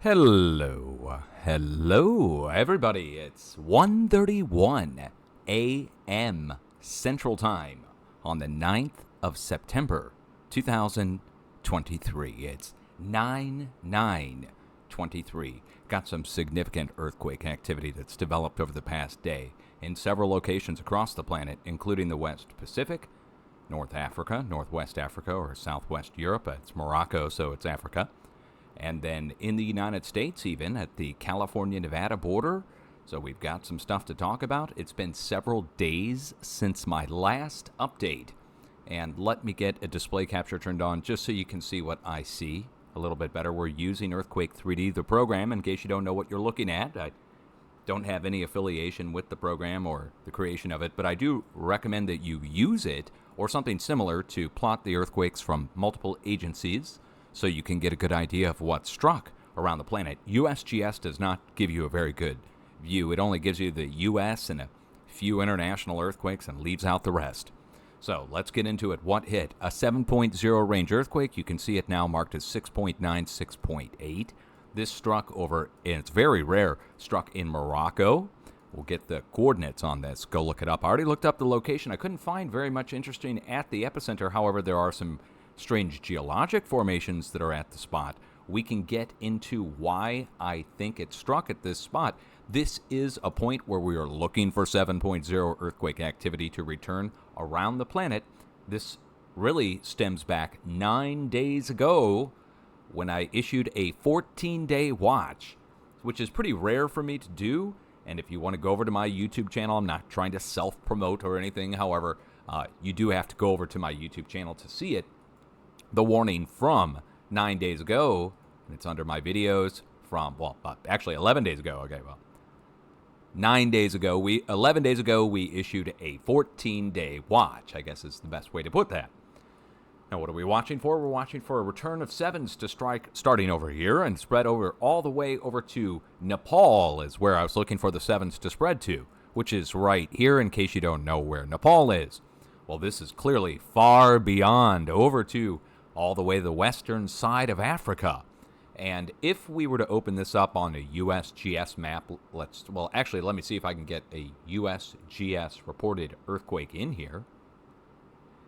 Hello, everybody. It's 1:31 a.m. Central Time on the 9th of September, 2023. It's 9/9/23. Got some significant earthquake activity that's developed over the past day in several locations across the planet, including the West Pacific, North Africa, Northwest Africa, or Southwest Europe. It's Morocco, so it's Africa. And then in the United States, even at the California-Nevada border. So we've got some stuff to talk about. It's been several days since my last update. And let me get a display capture turned on just so you can see what I see a little bit better. We're using Earthquake 3D, the program, in case you don't know what you're looking at. I don't have any affiliation with the program or the creation of it, but I do recommend that you use it or something similar to plot the earthquakes from multiple agencies, so you can get a good idea of what struck around the planet. USGS does not give you a very good view. It only gives you the U.S. and a few international earthquakes and leaves out the rest. So let's get into it. What hit? A 7.0 range earthquake. You can see it now marked as 6.9, 6.8. This struck over, and it's very rare, struck in Morocco. We'll get the coordinates on this. Go look it up. I already looked up the location. I couldn't find very much interesting at the epicenter. However, there are some strange geologic formations that are at the spot. We can get into why I think it struck at this spot. This is a point where we are looking for 7.0 earthquake activity to return around the planet. This really stems back 9 days ago when I issued a 14-day watch, which is pretty rare for me to do. And if you want to go over to my YouTube channel, I'm not trying to self-promote or anything. However, you do have to go over to my YouTube channel to see it. The warning from 9 days ago, and it's under my videos from, actually 11 days ago. Okay, 11 days ago, we issued a 14-day watch, I guess is the best way to put that. Now, what are we watching for? We're watching for a return of sevens to strike starting over here and spread over all the way over to Nepal is where I was looking for the sevens to spread to, which is right here in case you don't know where Nepal is. Well, this is clearly far beyond over to all the way to the western side of Africa. And if we were to open this up on a USGS map, let me see if I can get a USGS reported earthquake in here.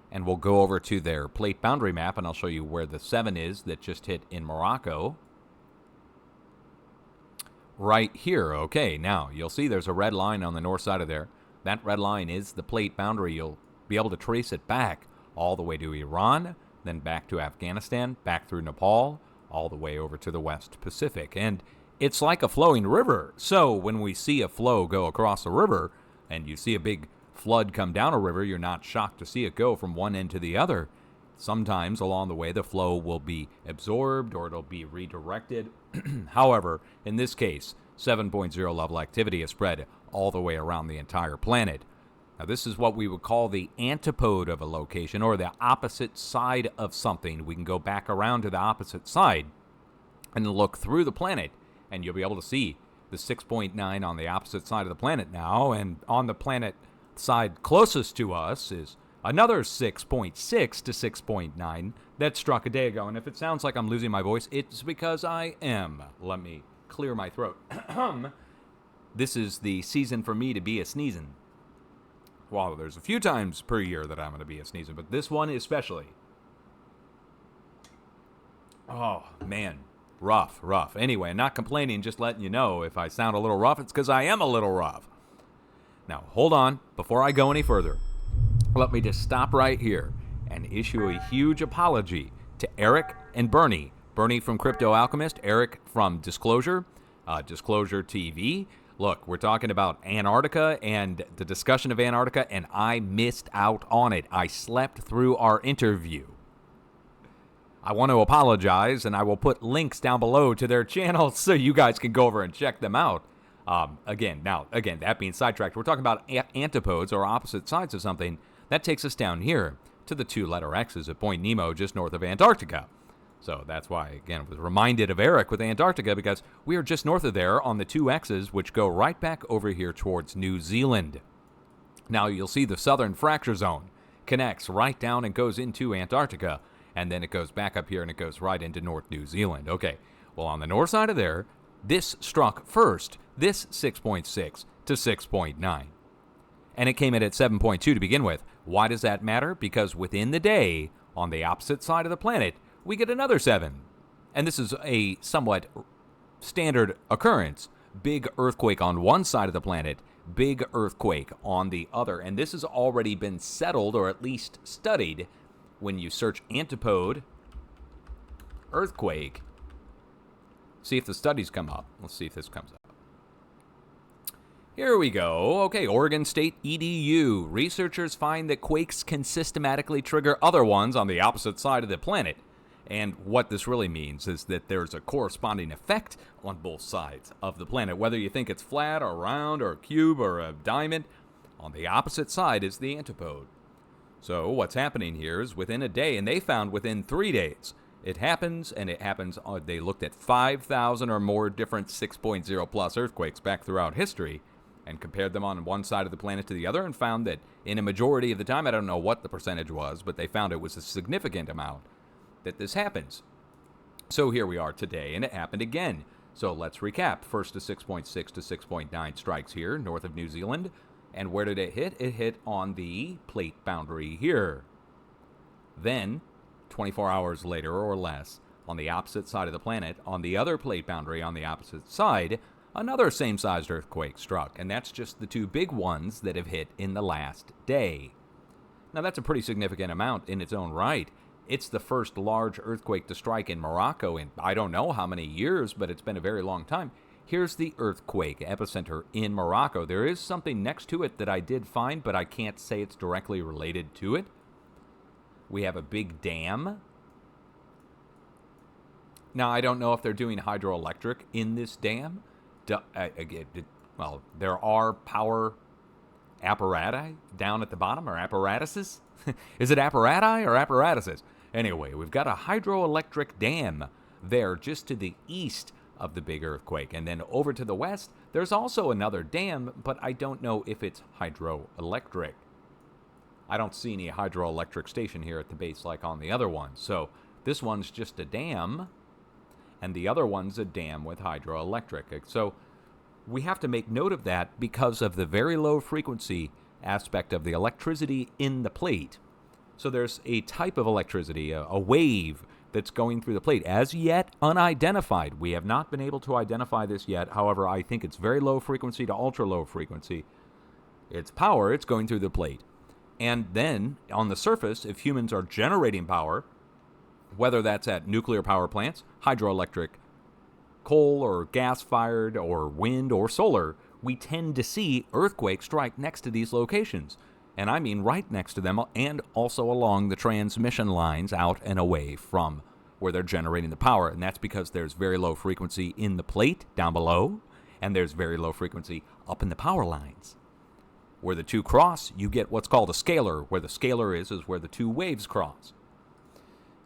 And we'll go over to their plate boundary map, and I'll show you where the 7 is that just hit in Morocco. Right here. Okay, now you'll see there's a red line on the north side of there. That red line is the plate boundary. You'll be able to trace it back all the way to Iran, then back to Afghanistan, back through Nepal, all the way over to the West Pacific. And it's like a flowing river. So when we see a flow go across a river and you see a big flood come down a river, you're not shocked to see it go from one end to the other. Sometimes along the way, the flow will be absorbed or it'll be redirected. However, in this case, 7.0 level activity has spread all the way around the entire planet. Now, this is what we would call the antipode of a location, or the opposite side of something. We can go back around to the opposite side and look through the planet, and you'll be able to see the 6.9 on the opposite side of the planet now, and on the planet side closest to us is another 6.6 to 6.9 that struck a day ago. And if it sounds like I'm losing my voice, it's because I am. Let me clear my throat. This is the season for me to be a sneezing. Well, there's a few times per year that I'm going to be a sneezing, but this one especially. Oh, man. Rough. Anyway, not complaining, just letting you know if I sound a little rough, it's because I am a little rough. Now, hold on. Before I go any further, let me just stop right here and issue a huge apology to Eric and Bernie. Bernie from Crypto Alchemist, Eric from Disclosure TV. Look, we're talking about Antarctica and the discussion of Antarctica, and I missed out on it. I slept through our interview. I want to apologize, and I will put links down below to their channels so you guys can go over and check them out. Again, that being sidetracked, we're talking about antipodes or opposite sides of something. That takes us down here to the 2-letter X's at Point Nemo, just north of Antarctica. So that's why, again, I was reminded of Eric with Antarctica, because we are just north of there on the 2 X's, which go right back over here towards New Zealand. Now you'll see the southern fracture zone connects right down and goes into Antarctica, and then it goes back up here and it goes right into North New Zealand. Okay, Well, on the north side of there, this struck first, this 6.6 to 6.9. And it came in at 7.2 to begin with. Why does that matter? Because within the day, on the opposite side of the planet, we get another 7. And this is a somewhat standard occurrence. Big earthquake on one side of the planet, big earthquake on the other. And this has already been settled, or at least studied, when you search antipode earthquake. See if the studies come up. Let's see if this comes up. Here we go. Okay, Oregon State EDU. Researchers find that quakes can systematically trigger other ones on the opposite side of the planet. And what this really means is that there's a corresponding effect on both sides of the planet. Whether you think it's flat or round or a cube or a diamond, on the opposite side is the antipode. So what's happening here is within a day, and they found within 3 days, it happens, and it happens. They looked at 5,000 or more different 6.0 plus earthquakes back throughout history and compared them on one side of the planet to the other and found that in a majority of the time, I don't know what the percentage was, but they found it was a significant amount that this happens. So here we are today, and it happened again. So let's recap. First, a 6.6 to 6.9 strikes here, north of New Zealand. And where did it hit? It hit on the plate boundary here. Then, 24 hours later or less, on the opposite side of the planet, on the other plate boundary on the opposite side, another same-sized earthquake struck. And that's just the 2 big ones that have hit in the last day. Now, that's a pretty significant amount in its own right. It's the first large earthquake to strike in Morocco in I don't know how many years, but it's been a very long time. Here's the earthquake epicenter in Morocco. There is something next to it that I did find, but I can't say it's directly related to it. We have a big dam. Now, I don't know if they're doing hydroelectric in this dam. Well, there are power apparatus down at the bottom, or apparatuses. Is it apparati or apparatuses? Anyway, we've got a hydroelectric dam there just to the east of the big earthquake. And then over to the west, there's also another dam, but I don't know if it's hydroelectric. I don't see any hydroelectric station here at the base like on the other one. So this one's just a dam, and the other one's a dam with hydroelectric. So we have to make note of that because of the very low frequency aspect of the electricity in the plate. So there's a type of electricity, a wave that's going through the plate, as yet unidentified. We have not been able to identify this yet. However, I think it's very low frequency to ultra low frequency. It's power, it's going through the plate. And then on the surface, if humans are generating power, whether that's at nuclear power plants, hydroelectric, coal or gas-fired, or wind or solar, we tend to see earthquakes strike next to these locations. And I mean right next to them, and also along the transmission lines out and away from where they're generating the power. And that's because there's very low frequency in the plate down below, and there's very low frequency up in the power lines. Where the two cross, you get what's called a scalar. Where the scalar is where the two waves cross.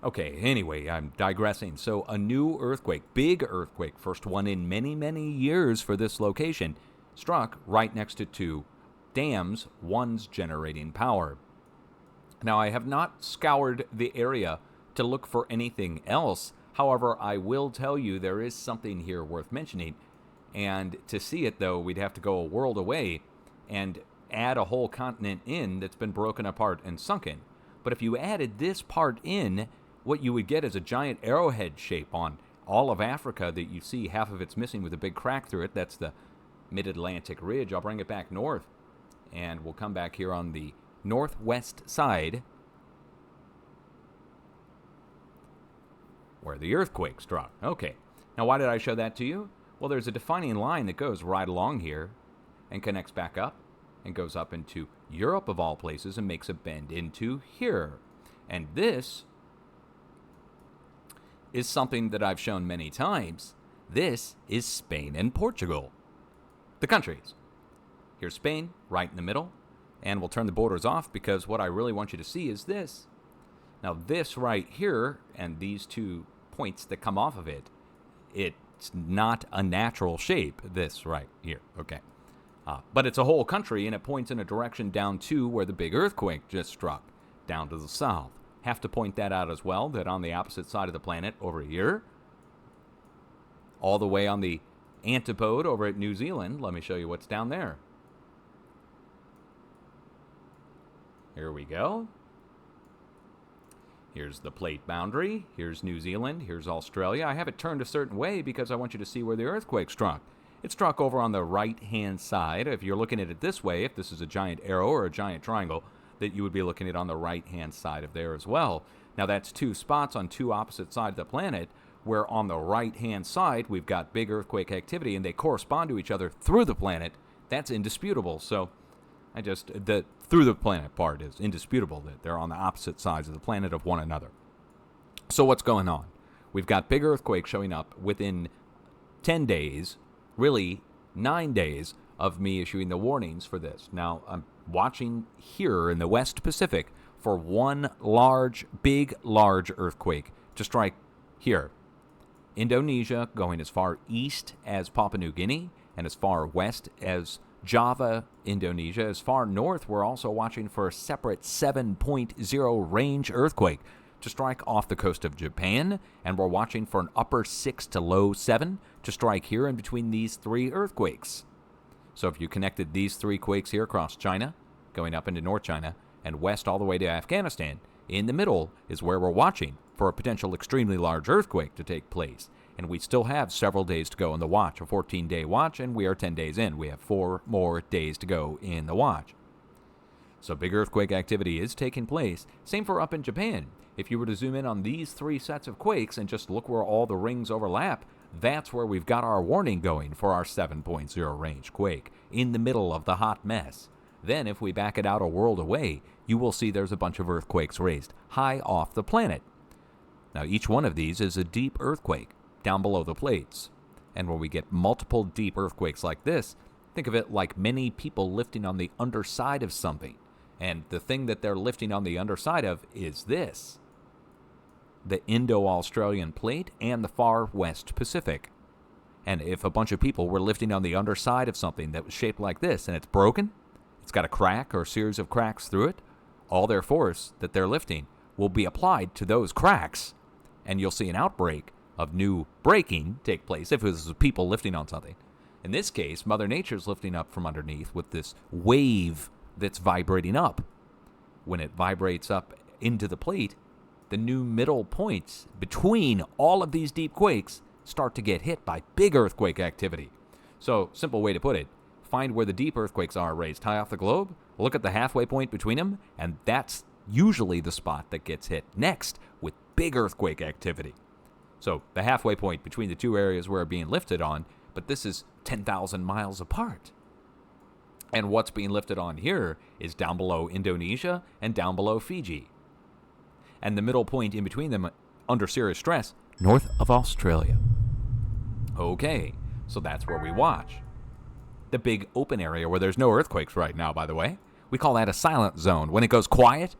Okay, anyway, I'm digressing. So a new earthquake, big earthquake, first one in many, many years for this location, struck right next to 2 dams, one's generating power. Now, I have not scoured the area to look for anything else. However, I will tell you there is something here worth mentioning. And to see it, though, we'd have to go a world away and add a whole continent in that's been broken apart and sunken. But if you added this part in, what you would get is a giant arrowhead shape on all of Africa that you see half of it's missing with a big crack through it. That's the Mid-Atlantic Ridge. I'll bring it back north, and we'll come back here on the northwest side where the earthquake struck. Okay, now why did I show that to you? Well, there's a defining line that goes right along here and connects back up and goes up into Europe of all places and makes a bend into here. And this is something that I've shown many times. This is Spain and Portugal, the countries. Here's Spain, right in the middle, and we'll turn the borders off because what I really want you to see is this. Now this right here, and these 2 points that come off of it, it's not a natural shape, this right here, okay? But it's a whole country, and it points in a direction down to where the big earthquake just struck, down to the south. Have to point that out as well, that on the opposite side of the planet over here, all the way on the antipode over at New Zealand. Let me show you what's down there. Here we go. Here's the plate boundary. Here's New Zealand. Here's Australia. I have it turned a certain way because I want you to see where the earthquake struck. It struck over on the right-hand side. If you're looking at it this way, if this is a giant arrow or a giant triangle, that you would be looking at on the right-hand side of there as well. Now, that's two spots on two opposite sides of the planet, where on the right-hand side, we've got big earthquake activity, and they correspond to each other through the planet. That's indisputable. So the through the planet part is indisputable, that they're on the opposite sides of the planet of one another. So what's going on? We've got big earthquakes showing up within 10 days, really 9 days, of me issuing the warnings for this. Now, I'm watching here in the West Pacific for one large earthquake to strike here. Indonesia, going as far east as Papua New Guinea and as far west as Java, Indonesia. As far north, we're also watching for a separate 7.0 range earthquake to strike off the coast of Japan, and we're watching for an upper 6 to low 7 to strike here in between these three earthquakes. So if you connected these three quakes here across China, going up into North China, and west all the way to Afghanistan, in the middle is where we're watching for a potential extremely large earthquake to take place. And we still have several days to go in the watch, a 14-day watch, and we are 10 days in. We have 4 more days to go in the watch. So big earthquake activity is taking place. Same for up in Japan. If you were to zoom in on these three sets of quakes and just look where all the rings overlap, that's where we've got our warning going for our 7.0 range quake, in the middle of the hot mess. Then if we back it out a world away, you will see there's a bunch of earthquakes raised high off the planet. Now each one of these is a deep earthquake down below the plates. And when we get multiple deep earthquakes like this, think of it like many people lifting on the underside of something. And the thing that they're lifting on the underside of is this: the Indo-Australian plate and the far west Pacific. And if a bunch of people were lifting on the underside of something that was shaped like this and it's broken, it's got a crack or a series of cracks through it, all their force that they're lifting will be applied to those cracks, and you'll see an outbreak of new breaking take place if it was people lifting on something. In this case, Mother Nature's lifting up from underneath with this wave that's vibrating up. When it vibrates up into the plate, the new middle points between all of these deep quakes start to get hit by big earthquake activity. So, simple way to put it, find where the deep earthquakes are raised high off the globe, look at the halfway point between them, and that's usually the spot that gets hit next with big earthquake activity. So, the halfway point between the two areas we're being lifted on, but this is 10,000 miles apart. And what's being lifted on here is down below Indonesia and down below Fiji. And the middle point in between them, under serious stress, north of Australia. Okay, so that's where we watch. The big open area where there's no earthquakes right now, by the way. We call that a silent zone. When it goes quiet,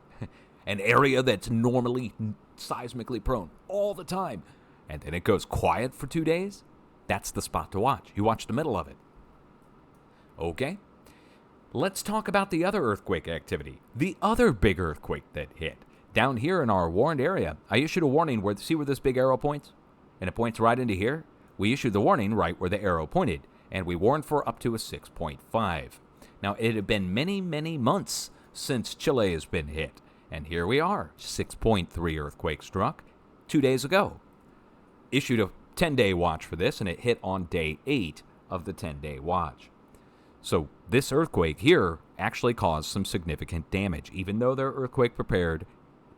an area that's normally seismically prone all the time, and then it goes quiet for 2 days, that's the spot to watch. You watch the middle of it. Okay, let's talk about the other earthquake activity. The other big earthquake that hit. Down here in our warned area, I issued a warning where, see where this big arrow points? And it points right into here? We issued the warning right where the arrow pointed, and we warned for up to a 6.5. Now, it had been many, many months since Chile has been hit, and here we are, 6.3 earthquake struck 2 days ago. Issued a 10-day watch for this, and it hit on day 8 of the 10-day watch. So this earthquake here actually caused some significant damage. Even though they're earthquake prepared,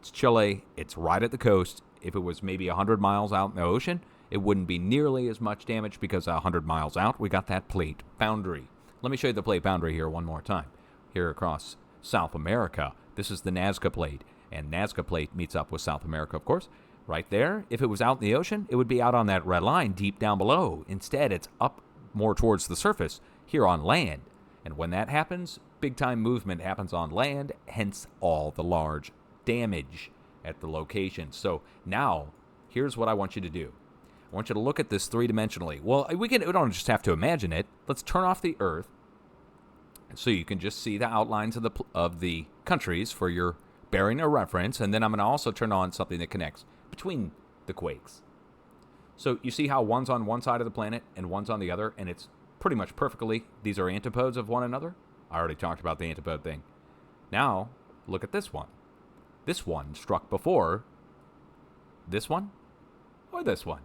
it's Chile, it's right at the coast. If it was maybe 100 miles out in the ocean, it wouldn't be nearly as much damage because 100 miles out, we got that plate boundary. Let me show you the plate boundary here one more time. Here across South America, this is the Nazca Plate, and Nazca Plate meets up with South America, of course. Right there, if it was out in the ocean, it would be out on that red line deep down below. Instead, it's up more towards the surface here on land. And when that happens, big-time movement happens on land, hence all the large damage at the location. So now, here's what I want you to do. I want you to look at this three-dimensionally. Well, we don't just have to imagine it. Let's turn off the Earth so you can just see the outlines of the countries for your bearing or reference. And then I'm going to also turn on something that connects between the quakes. So you see how one's on one side of the planet and one's on the other, and it's pretty much perfectly, these are antipodes of one another? I already talked about the antipode thing. Now, look at this one. This one struck before this one or this one.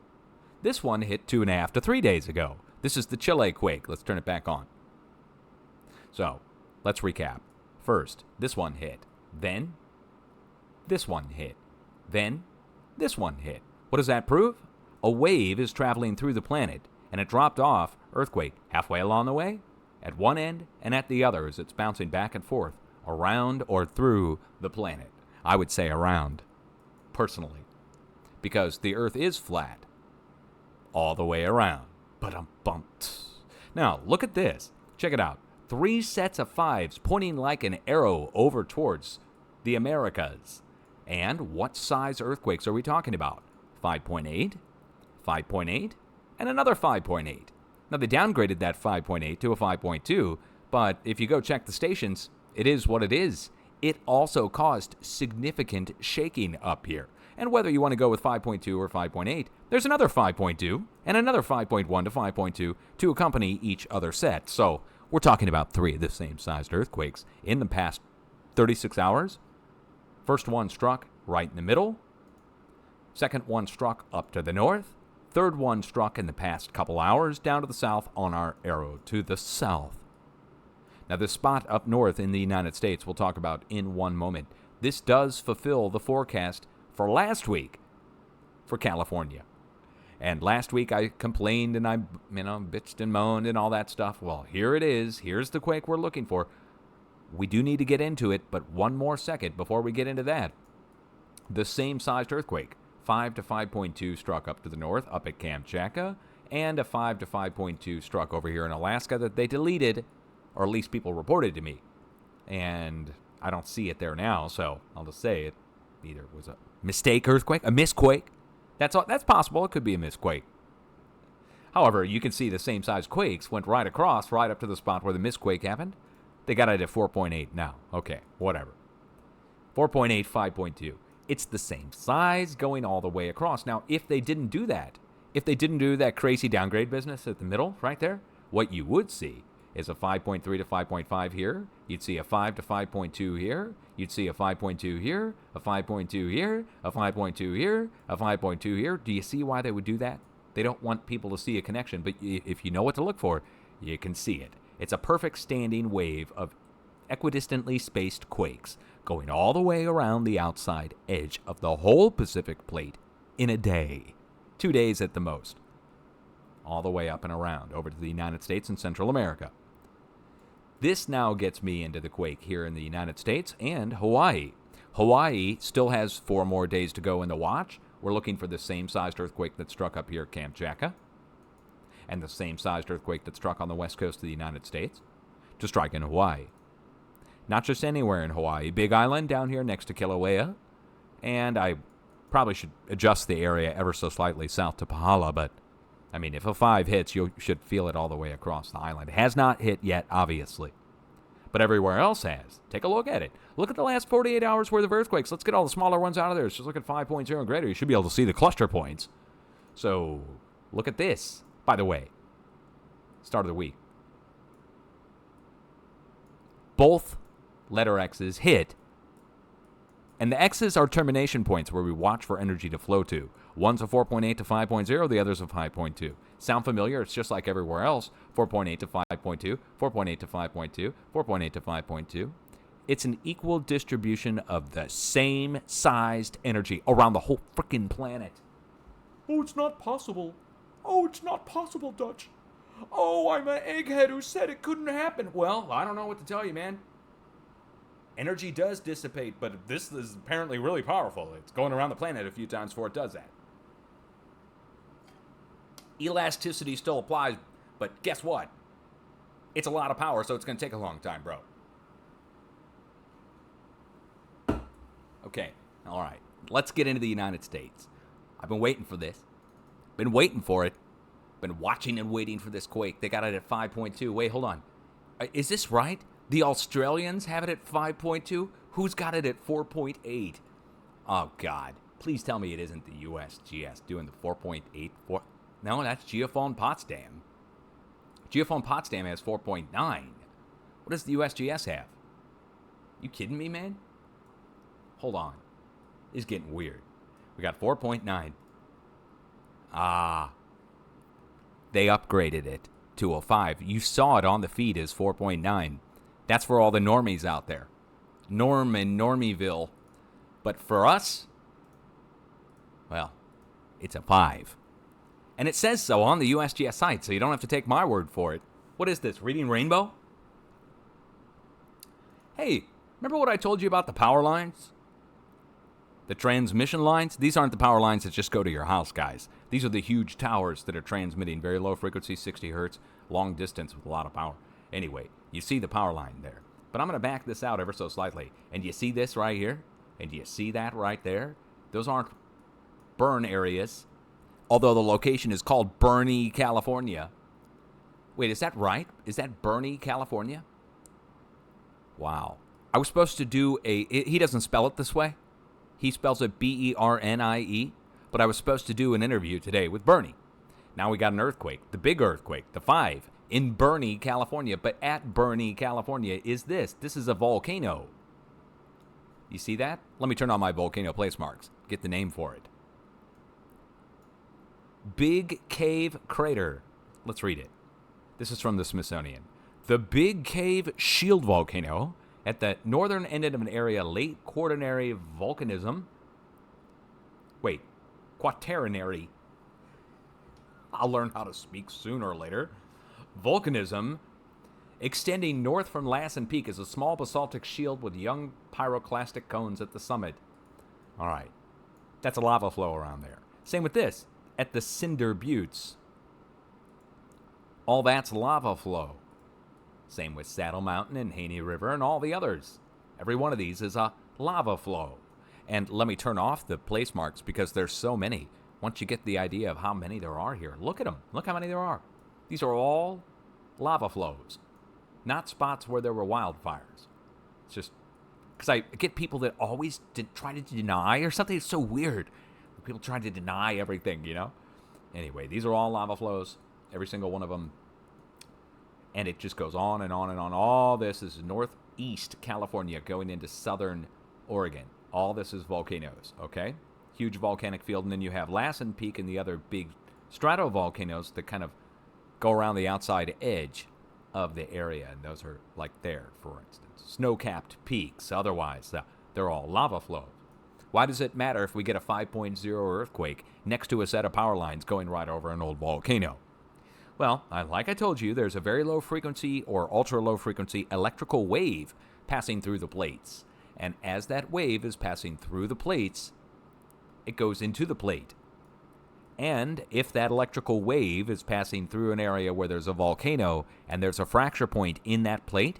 This one hit 2.5 to 3 days ago. This is the Chile quake. Let's turn it back on. So, let's recap. First, this one hit. Then, this one hit. Then, this one hit. What does that prove? A wave is traveling through the planet, and it dropped off earthquake halfway along the way, at one end and at the other as it's bouncing back and forth around or through the planet. I would say around, personally, because the Earth is flat all the way around. But now, look at this. Check it out. 3 sets of 5s pointing like an arrow over towards the Americas. And what size earthquakes are we talking about? 5.8, 5.8, and another 5.8. Now, they downgraded that 5.8 to a 5.2, but if you go check the stations, it is what it is. It also caused significant shaking up here. And whether you want to go with 5.2 or 5.8, there's another 5.2 and another 5.1 to 5.2 to accompany each other set. So we're talking about 3 of the same sized earthquakes in the past 36 hours. First one struck right in the middle. Second one struck up to the north. Third one struck in the past couple hours down to the south on our arrow to the south. Now, this spot up north in the United States we'll talk about in one moment. This does fulfill the forecast for last week for California. And last week I complained and I bitched and moaned and all that stuff. Well, here it is. Here's the quake we're looking for. We do need to get into it, but one more second before we get into that. The same sized earthquake, 5 to 5.2 struck up to the north, up at Kamchatka, and a 5 to 5.2 struck over here in Alaska that they deleted, or at least people reported to me. And I don't see it there now, so I'll just say it either was a mistake earthquake, a misquake. That's possible. It could be a misquake. However, you can see the same size quakes went right across, right up to the spot where the misquake happened. They got it at 4.8 now. Okay, whatever. 4.8, 5.2. It's the same size going all the way across. Now, if they didn't do that, crazy downgrade business at the middle right there, what you would see is a 5.3 to 5.5 here. You'd see a 5 to 5.2 here. You'd see a 5.2 here, a 5.2 here, a 5.2 here, a 5.2 here. Do you see why they would do that? They don't want people to see a connection, but if you know what to look for, you can see it. It's a perfect standing wave of equidistantly spaced quakes going all the way around the outside edge of the whole Pacific plate in a day. 2 days at the most. All the way up and around over to the United States and Central America. This now gets me into the quake here in the United States and Hawaii. Hawaii still has 4 more days to go in the watch. We're looking for the same sized earthquake that struck up here at Kamchatka and the same sized earthquake that struck on the west coast of the United States to strike in Hawaii. Not just anywhere in Hawaii. Big Island down here next to Kilauea. And I probably should adjust the area ever so slightly south to Pahala, but I mean, if a 5 hits, you should feel it all the way across the island. It has not hit yet, obviously. But everywhere else has. Take a look at it. Look at the last 48 hours worth of earthquakes. Let's get all the smaller ones out of there. Just look at 5.0 and greater. You should be able to see the cluster points. So, look at this. By the way, start of the week. Both letter X's hit. And the X's are termination points where we watch for energy to flow to. One's a 4.8 to 5.0, the other's a 5.2. Sound familiar? It's just like everywhere else. 4.8 to 5.2, 4.8 to 5.2, 4.8 to 5.2. It's an equal distribution of the same sized energy around the whole freaking planet. Oh, it's not possible. Oh, it's not possible, Dutch. Oh, I'm an egghead who said it couldn't happen. Well, I don't know what to tell you, man. Energy does dissipate, but this is apparently really powerful. It's going around the planet a few times before it does that. Elasticity still applies, but guess what? It's a lot of power, so it's going to take a long time, bro. Okay, all right. Let's get into the United States. I've been waiting for this. Been waiting for it. Been watching and waiting for this quake. They got it at 5.2. Wait, hold on. Is this right? The Australians have it at 5.2? Who's got it at 4.8? Oh, God. Please tell me it isn't the USGS doing the 4.84. No, that's Geophone Potsdam. Geophone Potsdam has 4.9. What does the USGS have? You kidding me, man? Hold on. It's getting weird. We got 4.9. They upgraded it to a 5. You saw it on the feed as 4.9. That's for all the normies out there. Norm and Normieville. But for us, well, it's a 5. And it says so on the USGS site, so you don't have to take my word for it. What is this, Reading Rainbow? Hey, remember what I told you about the power lines? The transmission lines? These aren't the power lines that just go to your house, guys. These are the huge towers that are transmitting very low frequency, 60 hertz, long distance with a lot of power. Anyway, you see the power line there. But I'm going to back this out ever so slightly. And you see this right here? And you see that right there? Those aren't burn areas, although the location is called Bernie, California. Wait, is that right? Is that Bernie, California? Wow. I was supposed to do he doesn't spell it this way. He spells it Bernie, but I was supposed to do an interview today with Bernie. Now we got an earthquake, the big earthquake, the 5, in Bernie, California. But at Bernie, California is this. This is a volcano. You see that? Let me turn on my volcano place marks. Get the name for it. Big Cave Crater. Let's read it. This is from the Smithsonian. The Big Cave Shield Volcano at the northern end of an area late quaternary volcanism. Wait, quaternary. I'll learn how to speak sooner or later. Volcanism extending north from Lassen Peak is a small basaltic shield with young pyroclastic cones at the summit. All right, that's a lava flow around there. Same with this, at the Cinder Buttes. All that's lava flow. Same with Saddle Mountain and Haney River and all the others. Every one of these is a lava flow. And let me turn off the place marks because there's so many. Once you get the idea of how many there are here, look at them. Look how many there are. These are all lava flows, not spots where there were wildfires. It's just because I get people that always try to deny or something. It's so weird. People try to deny everything, you know? Anyway, these are all lava flows, every single one of them. And it just goes on and on and on. All this is northeast California going into southern Oregon. All this is volcanoes, okay? Huge volcanic field. And then you have Lassen Peak and the other big stratovolcanoes that kind of go around the outside edge of the area. And those are like there, for instance. Snow-capped peaks. Otherwise, they're all lava flows. Why does it matter if we get a 5.0 earthquake next to a set of power lines going right over an old volcano? Well, like I told you, there's a very low frequency or ultra low frequency electrical wave passing through the plates. And as that wave is passing through the plates, it goes into the plate. And if that electrical wave is passing through an area where there's a volcano and there's a fracture point in that plate,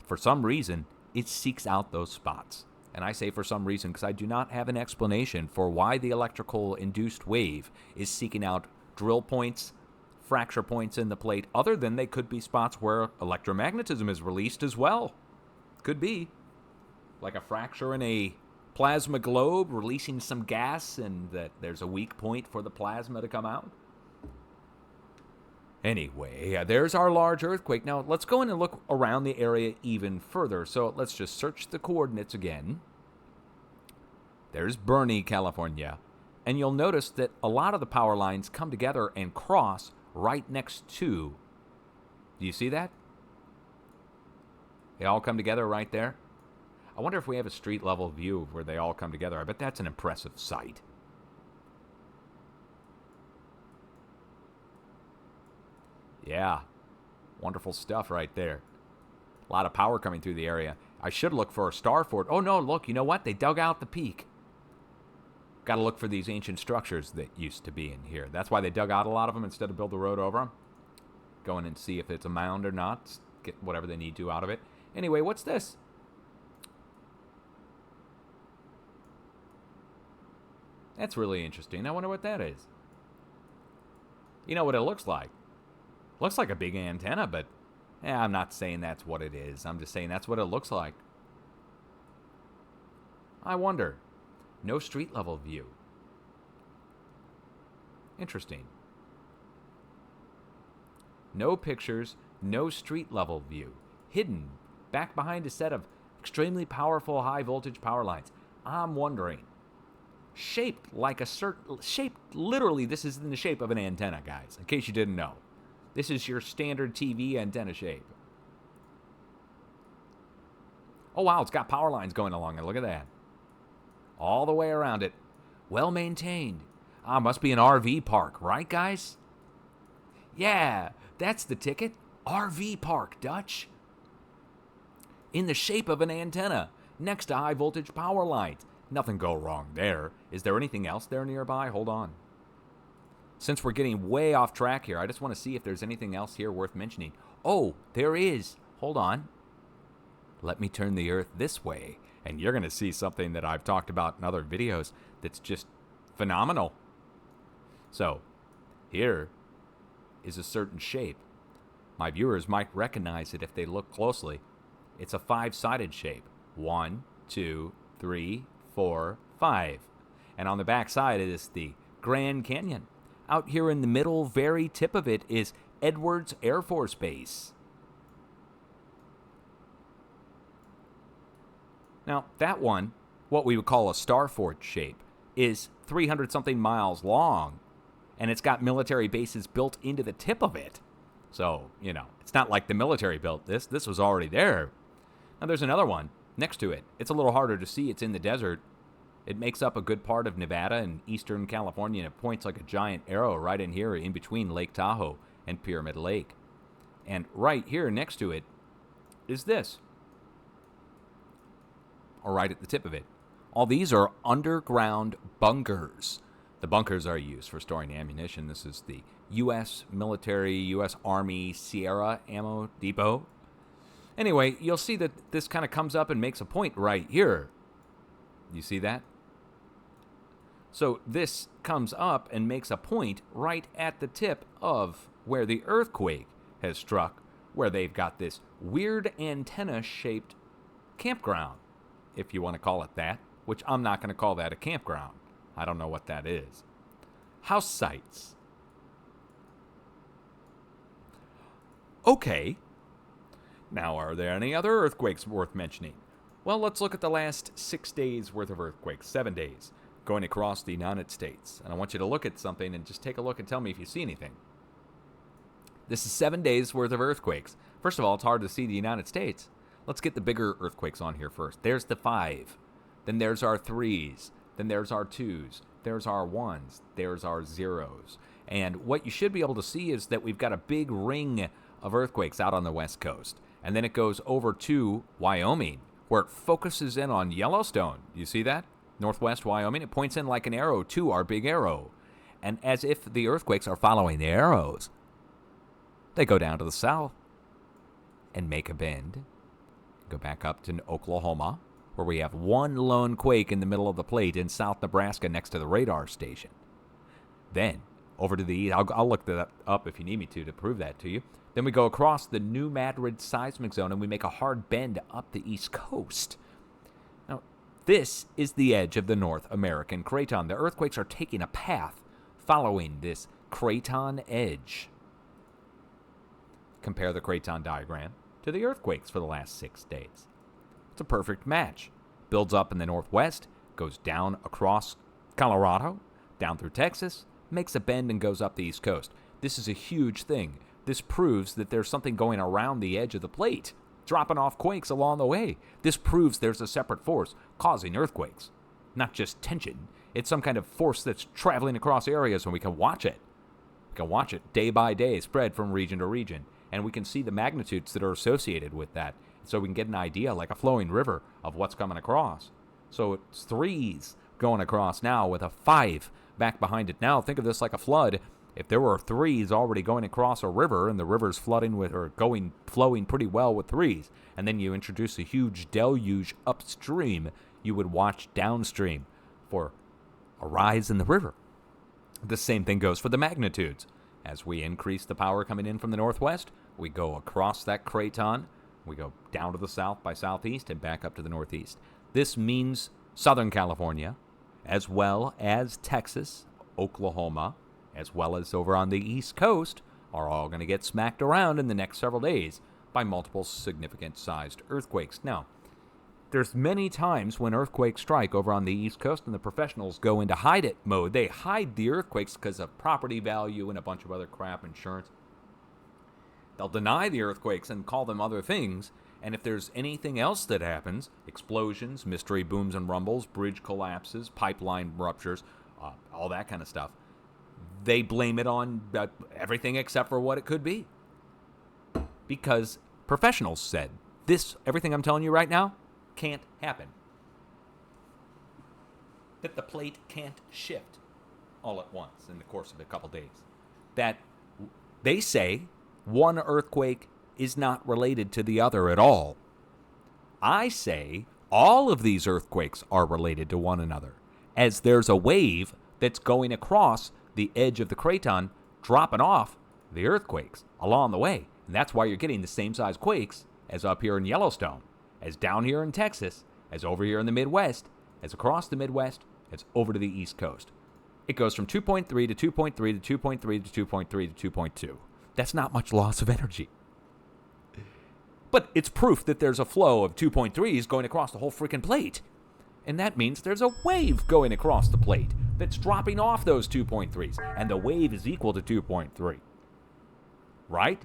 for some reason, it seeks out those spots. And I say for some reason because I do not have an explanation for why the electrical induced wave is seeking out drill points, fracture points in the plate, other than they could be spots where electromagnetism is released as well. Could be. Like a fracture in a plasma globe releasing some gas and that there's a weak point for the plasma to come out. Anyway, there's our large earthquake. Now, let's go in and look around the area even further. So let's just search the coordinates again. There's Bernie, California. And you'll notice that a lot of the power lines come together and cross right next to. Do you see that? They all come together right there. I wonder if we have a street level view of where they all come together. I bet that's an impressive sight. Yeah, wonderful stuff right there. A lot of power coming through the area. I should look for a star fort. Oh no, look, you know what? They dug out the peak. Got to look for these ancient structures that used to be in here. That's why they dug out a lot of them instead of build the road over them. Go in and see if it's a mound or not. Get whatever they need to out of it. Anyway, what's this? That's really interesting. I wonder what that is. You know what it looks like? Looks like a big antenna, but I'm not saying that's what it is. I'm just saying that's what it looks like. I wonder. No street level view. Interesting. No pictures, no street level view. Hidden back behind a set of extremely powerful high voltage power lines. I'm wondering, shaped like a certain, shaped literally, this is in the shape of an antenna, guys, in case you didn't know. This is your standard TV antenna shape. Oh wow, it's got power lines going along it. Look at that. All the way around it. Well maintained. Must be an RV park, right, guys? Yeah, that's the ticket. RV park, Dutch. In the shape of an antenna, next to high voltage power lines. Nothing go wrong there. Is there anything else there nearby? Hold on. Since we're getting way off track here, I just want to see if there's anything else here worth mentioning. Oh, there is. Hold on. Let me turn the Earth this way, and you're going to see something that I've talked about in other videos that's just phenomenal. So, here is a certain shape. My viewers might recognize it if they look closely. It's a 5-sided shape. 1, 2, 3, 4, 5. And on the back side is the Grand Canyon. Out here in the middle, very tip of it, is Edwards Air Force Base. Now, that one, what we would call a star fort shape, is 300-something miles long, and it's got military bases built into the tip of it. So, it's not like the military built this. This was already there. Now, there's another one next to it. It's a little harder to see. It's in the desert. It makes up a good part of Nevada and eastern California, and it points like a giant arrow right in here in between Lake Tahoe and Pyramid Lake. And right here next to it is this. Or right at the tip of it. All these are underground bunkers. The bunkers are used for storing ammunition. This is the U.S. military, U.S. Army Sierra Ammo Depot. Anyway, you'll see that this kind of comes up and makes a point right here. You see that? So this comes up and makes a point right at the tip of where the earthquake has struck, where they've got this weird antenna-shaped campground, if you want to call it that, which I'm not going to call that a campground. I don't know what that is. House sites. Okay. Now, are there any other earthquakes worth mentioning? Well, let's look at the last 6 days worth of earthquakes, 7 days, going across the United States. And I want you to look at something and just take a look and tell me if you see anything. This is 7 days worth of earthquakes. First of all, it's hard to see the United States. Let's get the bigger earthquakes on here first. There's the 5. Then there's our 3s. Then there's our 2s. There's our 1s. There's our 0s. And what you should be able to see is that we've got a big ring of earthquakes out on the West Coast. And then it goes over to Wyoming, where it focuses in on Yellowstone. You see that? Northwest Wyoming. It points in like an arrow to our big arrow. And as if the earthquakes are following the arrows, they go down to the south and make a bend. Go back up to Oklahoma, where we have one lone quake in the middle of the plate in South Nebraska next to the radar station. Then, over to the east, I'll look that up if you need me to prove that to you. Then we go across the New Madrid seismic zone and we make a hard bend up the east coast. Now, this is the edge of the North American craton. The earthquakes are taking a path following this craton edge. Compare the craton diagram to the earthquakes for the last 6 days. It's a perfect match. Builds up in the northwest, goes down across Colorado, down through Texas, makes a bend and goes up the east coast. This is a huge thing. This proves that there's something going around the edge of the plate, dropping off quakes along the way. This proves there's a separate force causing earthquakes. Not just tension. It's some kind of force that's traveling across areas and we can watch it. We can watch it day by day, spread from region to region. And we can see the magnitudes that are associated with that. So we can get an idea, like a flowing river, of what's coming across. So it's 3s going across now with a 5 back behind it now. Think of this like a flood. If there were 3s already going across a river and the river's flooding with or flowing pretty well with 3s, and then you introduce a huge deluge upstream, you would watch downstream for a rise in the river. The same thing goes for the magnitudes. As we increase the power coming in from the northwest, we go across that craton, we go down to the south by southeast and back up to the northeast. This means Southern California as well as Texas, Oklahoma, as well as over on the East Coast, are all going to get smacked around in the next several days by multiple significant sized earthquakes. Now, there's many times when earthquakes strike over on the East Coast and the professionals go into hide it mode. They hide the earthquakes because of property value and a bunch of other crap, insurance. They'll deny the earthquakes and call them other things. And if there's anything else that happens, explosions, mystery booms and rumbles, bridge collapses, pipeline ruptures, all that kind of stuff, they blame it on everything except for what it could be. Because professionals said, everything I'm telling you right now, can't happen. That the plate can't shift all at once in the course of a couple days. That they say one earthquake is not related to the other at all. I say all of these earthquakes are related to one another, as there's a wave that's going across the edge of the craton, dropping off the earthquakes along the way. And that's why you're getting the same size quakes as up here in Yellowstone, as down here in Texas, as over here in the Midwest, as across the Midwest, as over to the East Coast. It goes from 2.3 to 2.3 to 2.3 to 2.3 to 2.2. That's not much loss of energy. But it's proof that there's a flow of 2.3s going across the whole freaking plate. And that means there's a wave going across the plate that's dropping off those 2.3s. And the wave is equal to 2.3. Right?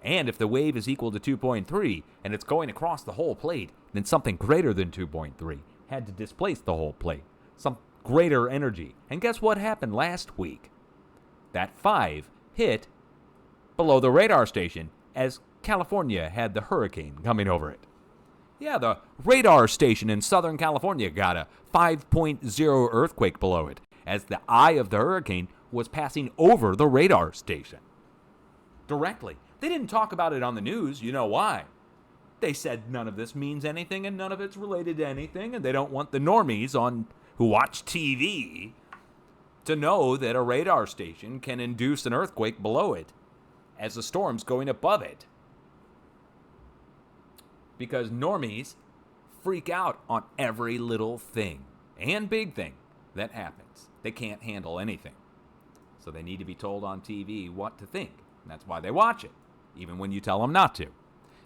And if the wave is equal to 2.3 and it's going across the whole plate, then something greater than 2.3 had to displace the whole plate. Some greater energy. And guess what happened last week? That 5 hit below the radar station as California had the hurricane coming over it. Yeah, the radar station in Southern California got a 5.0 earthquake below it as the eye of the hurricane was passing over the radar station. Directly. They didn't talk about it on the news. You know why? They said none of this means anything and none of it's related to anything, and they don't want the normies who watch TV to know that a radar station can induce an earthquake below it as the storm's going above it. Because normies freak out on every little thing and big thing that happens. They can't handle anything. So they need to be told on TV what to think. And that's why they watch it, even when you tell them not to.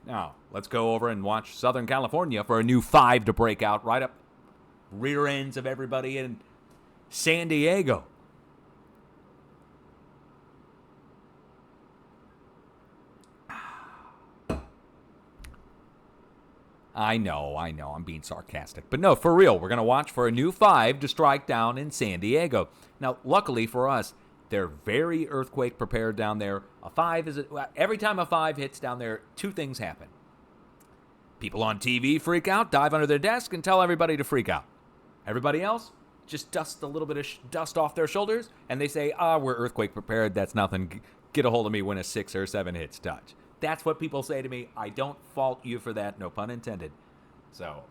Now, let's go over and watch Southern California for a new 5 to break out right up rear ends of everybody in San Diego. I know, I'm being sarcastic. But no, for real, we're going to watch for a new 5 to strike down in San Diego. Now, luckily for us, they're very earthquake prepared down there. Every time a 5 hits down there, 2 things happen. People on TV freak out, dive under their desk, and tell everybody to freak out. Everybody else just dust a little bit of dust off their shoulders, and they say, we're earthquake prepared, that's nothing. Get a hold of me when a 6 or 7 hits touch. That's what people say to me. I don't fault you for that, no pun intended. So,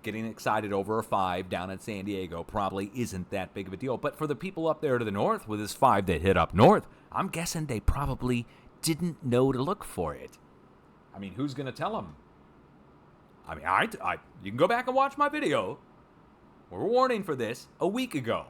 getting excited over a 5 down in San Diego probably isn't that big of a deal. But for the people up there to the north with this 5 that hit up north, I'm guessing they probably didn't know to look for it. I mean, who's going to tell them? I mean, you can go back and watch my video. We're warning for this a week ago.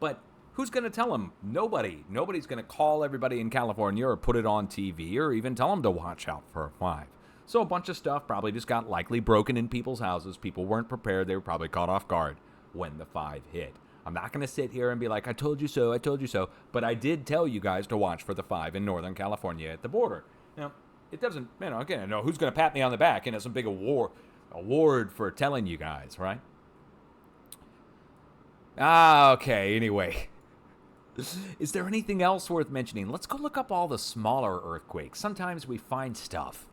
But who's going to tell them? Nobody. Nobody's going to call everybody in California or put it on TV or even tell them to watch out for a 5. So a bunch of stuff probably just got likely broken in people's houses. People weren't prepared. They were probably caught off guard when the 5 hit. I'm not going to sit here and be like, I told you so, but I did tell you guys to watch for the 5 in Northern California at the border. Now, it doesn't, again, I know who's going to pat me on the back and have some big award for telling you guys, right? Okay, anyway. Is there anything else worth mentioning? Let's go look up all the smaller earthquakes. Sometimes we find stuff.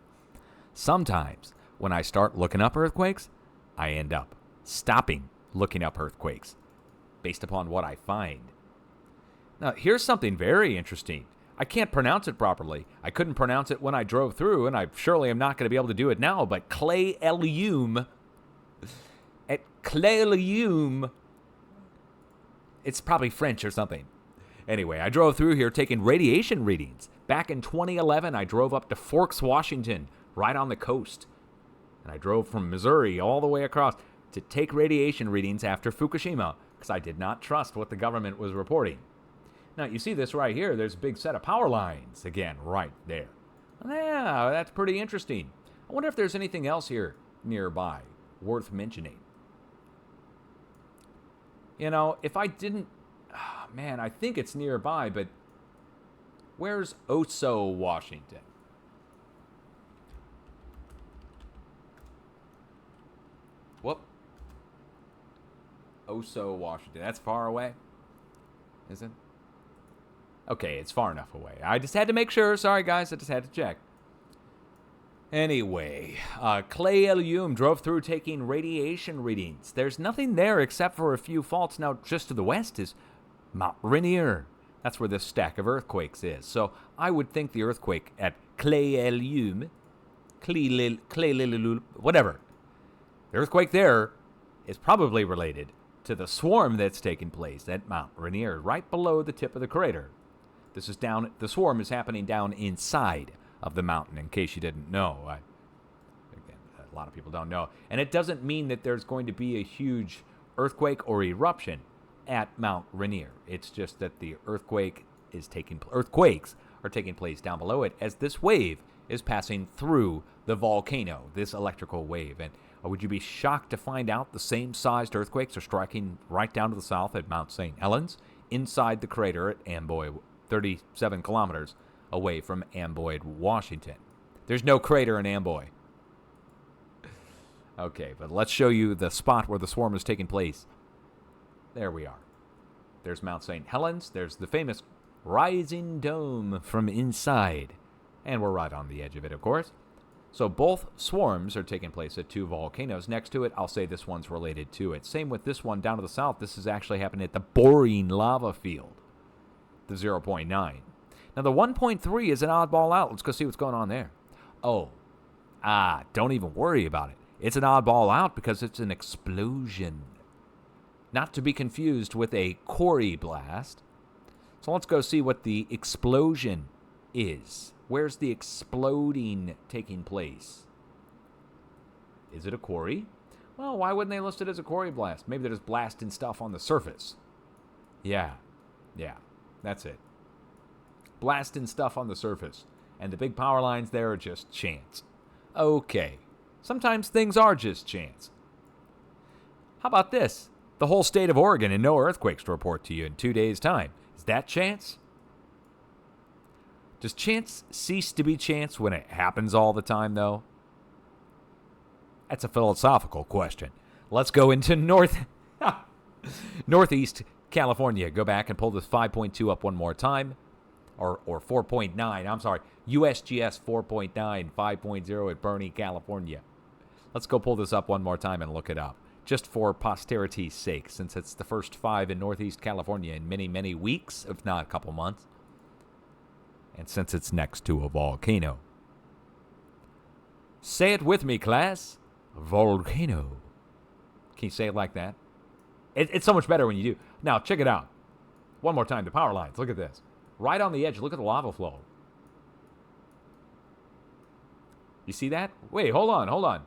Sometimes, when I start looking up earthquakes, I end up stopping looking up earthquakes based upon what I find. Now, here's something very interesting. I can't pronounce it properly. I couldn't pronounce it when I drove through, and I surely am not going to be able to do it now, but Cle Elum, at Cle Elum, it's probably French or something. Anyway, I drove through here taking radiation readings. Back in 2011, I drove up to Forks, Washington, right on the coast. And I drove from Missouri all the way across. to take radiation readings after Fukushima because I did not trust what the government was reporting. Now, you see this right here. There's a big set of power lines again right there. Yeah, that's pretty interesting. I wonder if there's anything else here nearby worth mentioning. You know, if I didn't... Oh, man, I think it's nearby, but where's Oso, Washington? Whoop. Oso, Washington. That's far away? Is it? Okay, it's far enough away. I just had to make sure. Sorry, guys. I just had to check. Anyway, Clay Ellium drove through taking radiation readings. There's nothing there except for a few faults. Now, just to the west is Mount Rainier. That's where this stack of earthquakes is. So I would think the earthquake at Clay Ellium, whatever. The earthquake there is probably related to the swarm that's taking place at Mount Rainier, right below the tip of the crater. This is down. The swarm is happening down inside of the mountain, in case you didn't know. Again, a lot of people don't know. And it doesn't mean that there's going to be a huge earthquake or eruption at Mount Rainier. It's just that the earthquakes are taking place down below it as this wave is passing through the volcano, this electrical wave. And would you be shocked to find out the same sized earthquakes are striking right down to the south at Mount St. Helens, inside the crater at Amboy, 37 kilometers away from Amboy, Washington. There's no crater in Amboy. Okay, but let's show you the spot where the swarm is taking place. There we are. There's Mount St. Helens. There's the famous rising dome from inside. And we're right on the edge of it, of course. So both swarms are taking place at two volcanoes. Next to it, I'll say this one's related to it. Same with this one down to the south. This is actually happening at the boring lava field, the 0.9. Now, the 1.3 is an oddball out. Let's go see what's going on there. Don't even worry about it. It's an oddball out because it's an explosion. Not to be confused with a Cori blast. So let's go see what the explosion is. Where's the exploding taking place? Is it a Cori? Well, why wouldn't they list it as a Cori blast? Maybe they're just blasting stuff on the surface. Yeah, that's it. Blasting stuff on the surface. And the big power lines there are just chance. Okay. Sometimes things are just chance. How about this? The whole state of Oregon and no earthquakes to report to you in 2 days' time. Is that chance? Does chance cease to be chance when it happens all the time, though? That's a philosophical question. Let's go into Northeast California. Go back and pull this 5.2 up one more time. Or 4.9, I'm sorry. USGS 4.9, 5.0 at Bernie, California. Let's go pull this up one more time and look it up. Just for posterity's sake, since it's the first 5 in Northeast California in many, many weeks, if not a couple months. And since it's next to a volcano. Say it with me, class. Volcano. Can you say it like that? It's so much better when you do. Now, check it out. One more time, the power lines. Look at this. Right on the edge, look at the lava flow. You see that? Wait, hold on.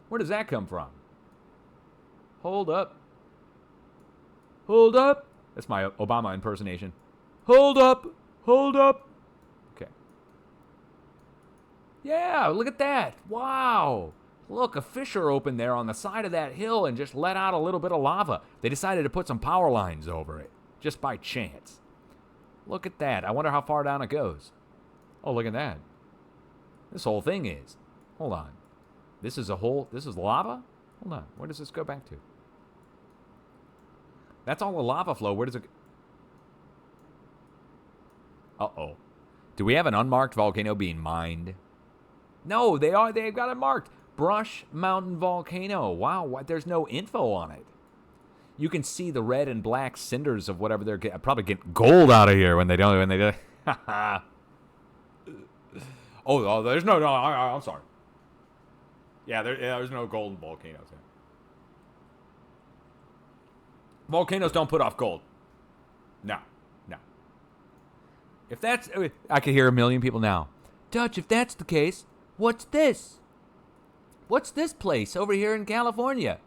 Where does that come from? Hold up. That's my Obama impersonation. Hold up. Okay. Yeah, look at that. Wow. Look, a fissure opened there on the side of that hill and just let out a little bit of lava. They decided to put some power lines over it, just by chance. Look at that. I wonder how far down it goes. Oh, look at that. This whole thing is. Hold on. This is lava? Hold on. Where does this go back to? That's all the lava flow. Where does it... Uh-oh. Do we have an unmarked volcano being mined? No, they've got it marked. Brush Mountain Volcano. Wow, there's no info on it. You can see the red and black cinders of whatever they're probably getting gold out of here when they do. Oh, there's no, I'm sorry. Yeah, there's no golden volcanoes here. Volcanoes don't put off gold. No. If that's, I can hear a million people now. Dutch, if that's the case, what's this? What's this place over here in California?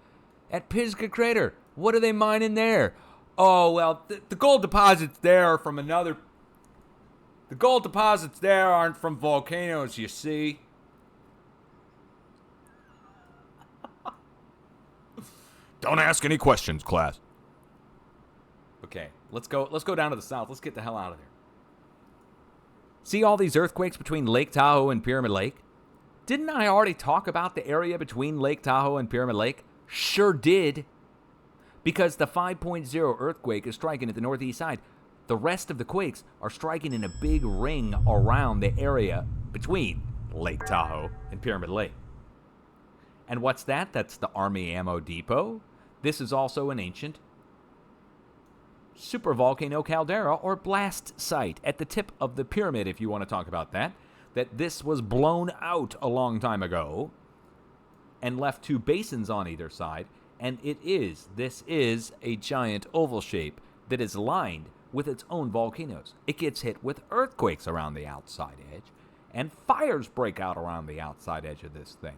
at Pisgah Crater. What are they mining there? Oh, well, the gold deposits there are from another... The gold deposits there aren't from volcanoes, you see. Don't ask any questions, class. Okay, let's go down to the south. Let's get the hell out of there. See all these earthquakes between Lake Tahoe and Pyramid Lake? Didn't I already talk about the area between Lake Tahoe and Pyramid Lake? Sure did. Because the 5.0 earthquake is striking at the northeast side. The rest of the quakes are striking in a big ring around the area between Lake Tahoe and Pyramid Lake. And what's that? That's the Army Ammo Depot. This is also an ancient supervolcano caldera or blast site at the tip of the pyramid, if you want to talk about that. That this was blown out a long time ago and left two basins on either side. And this is a giant oval shape that is lined with its own volcanoes. It gets hit with earthquakes around the outside edge, and fires break out around the outside edge of this thing.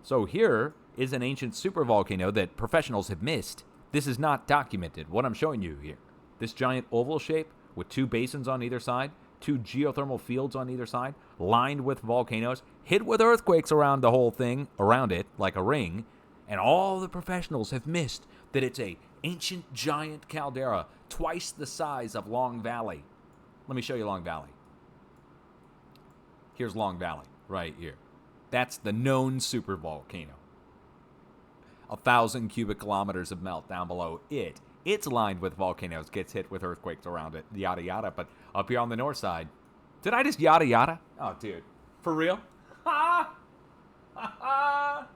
So here is an ancient supervolcano that professionals have missed. This is not documented, what I'm showing you here. This giant oval shape with two basins on either side, two geothermal fields on either side, lined with volcanoes, hit with earthquakes around the whole thing, around it, like a ring, and all the professionals have missed that it's a ancient giant caldera, twice the size of Long Valley. Let me show you Long Valley. Here's Long Valley, right here. That's the known supervolcano. 1,000 cubic kilometers of melt down below it. It's lined with volcanoes, gets hit with earthquakes around it, yada yada. But up here on the north side, did I just yada yada? Oh, dude. For real? Ha! Ha ha!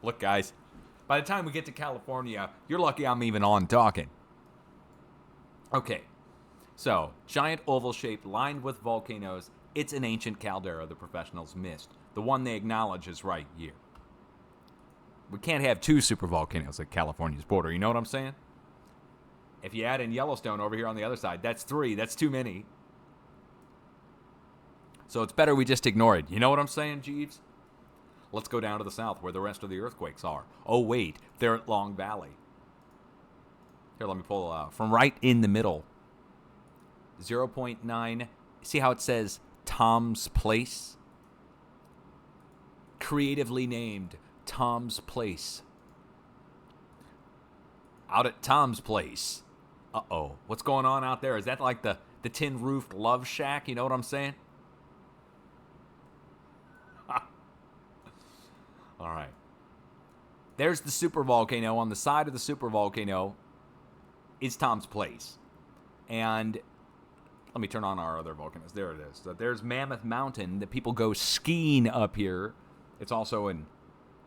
Look, guys, by the time we get to California, you're lucky I'm even on talking. Okay, so giant oval shape lined with volcanoes. It's an ancient caldera the professionals missed. The one they acknowledge is right here. We can't have two supervolcanoes at California's border, you know what I'm saying? If you add in Yellowstone over here on the other side, that's 3. That's too many. So it's better we just ignore it. You know what I'm saying, Jeeves? Let's go down to the south where the rest of the earthquakes are. Oh, wait, they're at Long Valley. Here, let me pull out. From right in the middle. 0.9. See how it says Tom's Place? Creatively named Tom's Place. Out at Tom's Place. Uh-oh. What's going on out there? Is that like the tin-roofed love shack? You know what I'm saying? All right. There's the supervolcano. On the side of the supervolcano is Tom's Place. And let me turn on our other volcanoes. There it is. So there's Mammoth Mountain that people go skiing up here. It's also an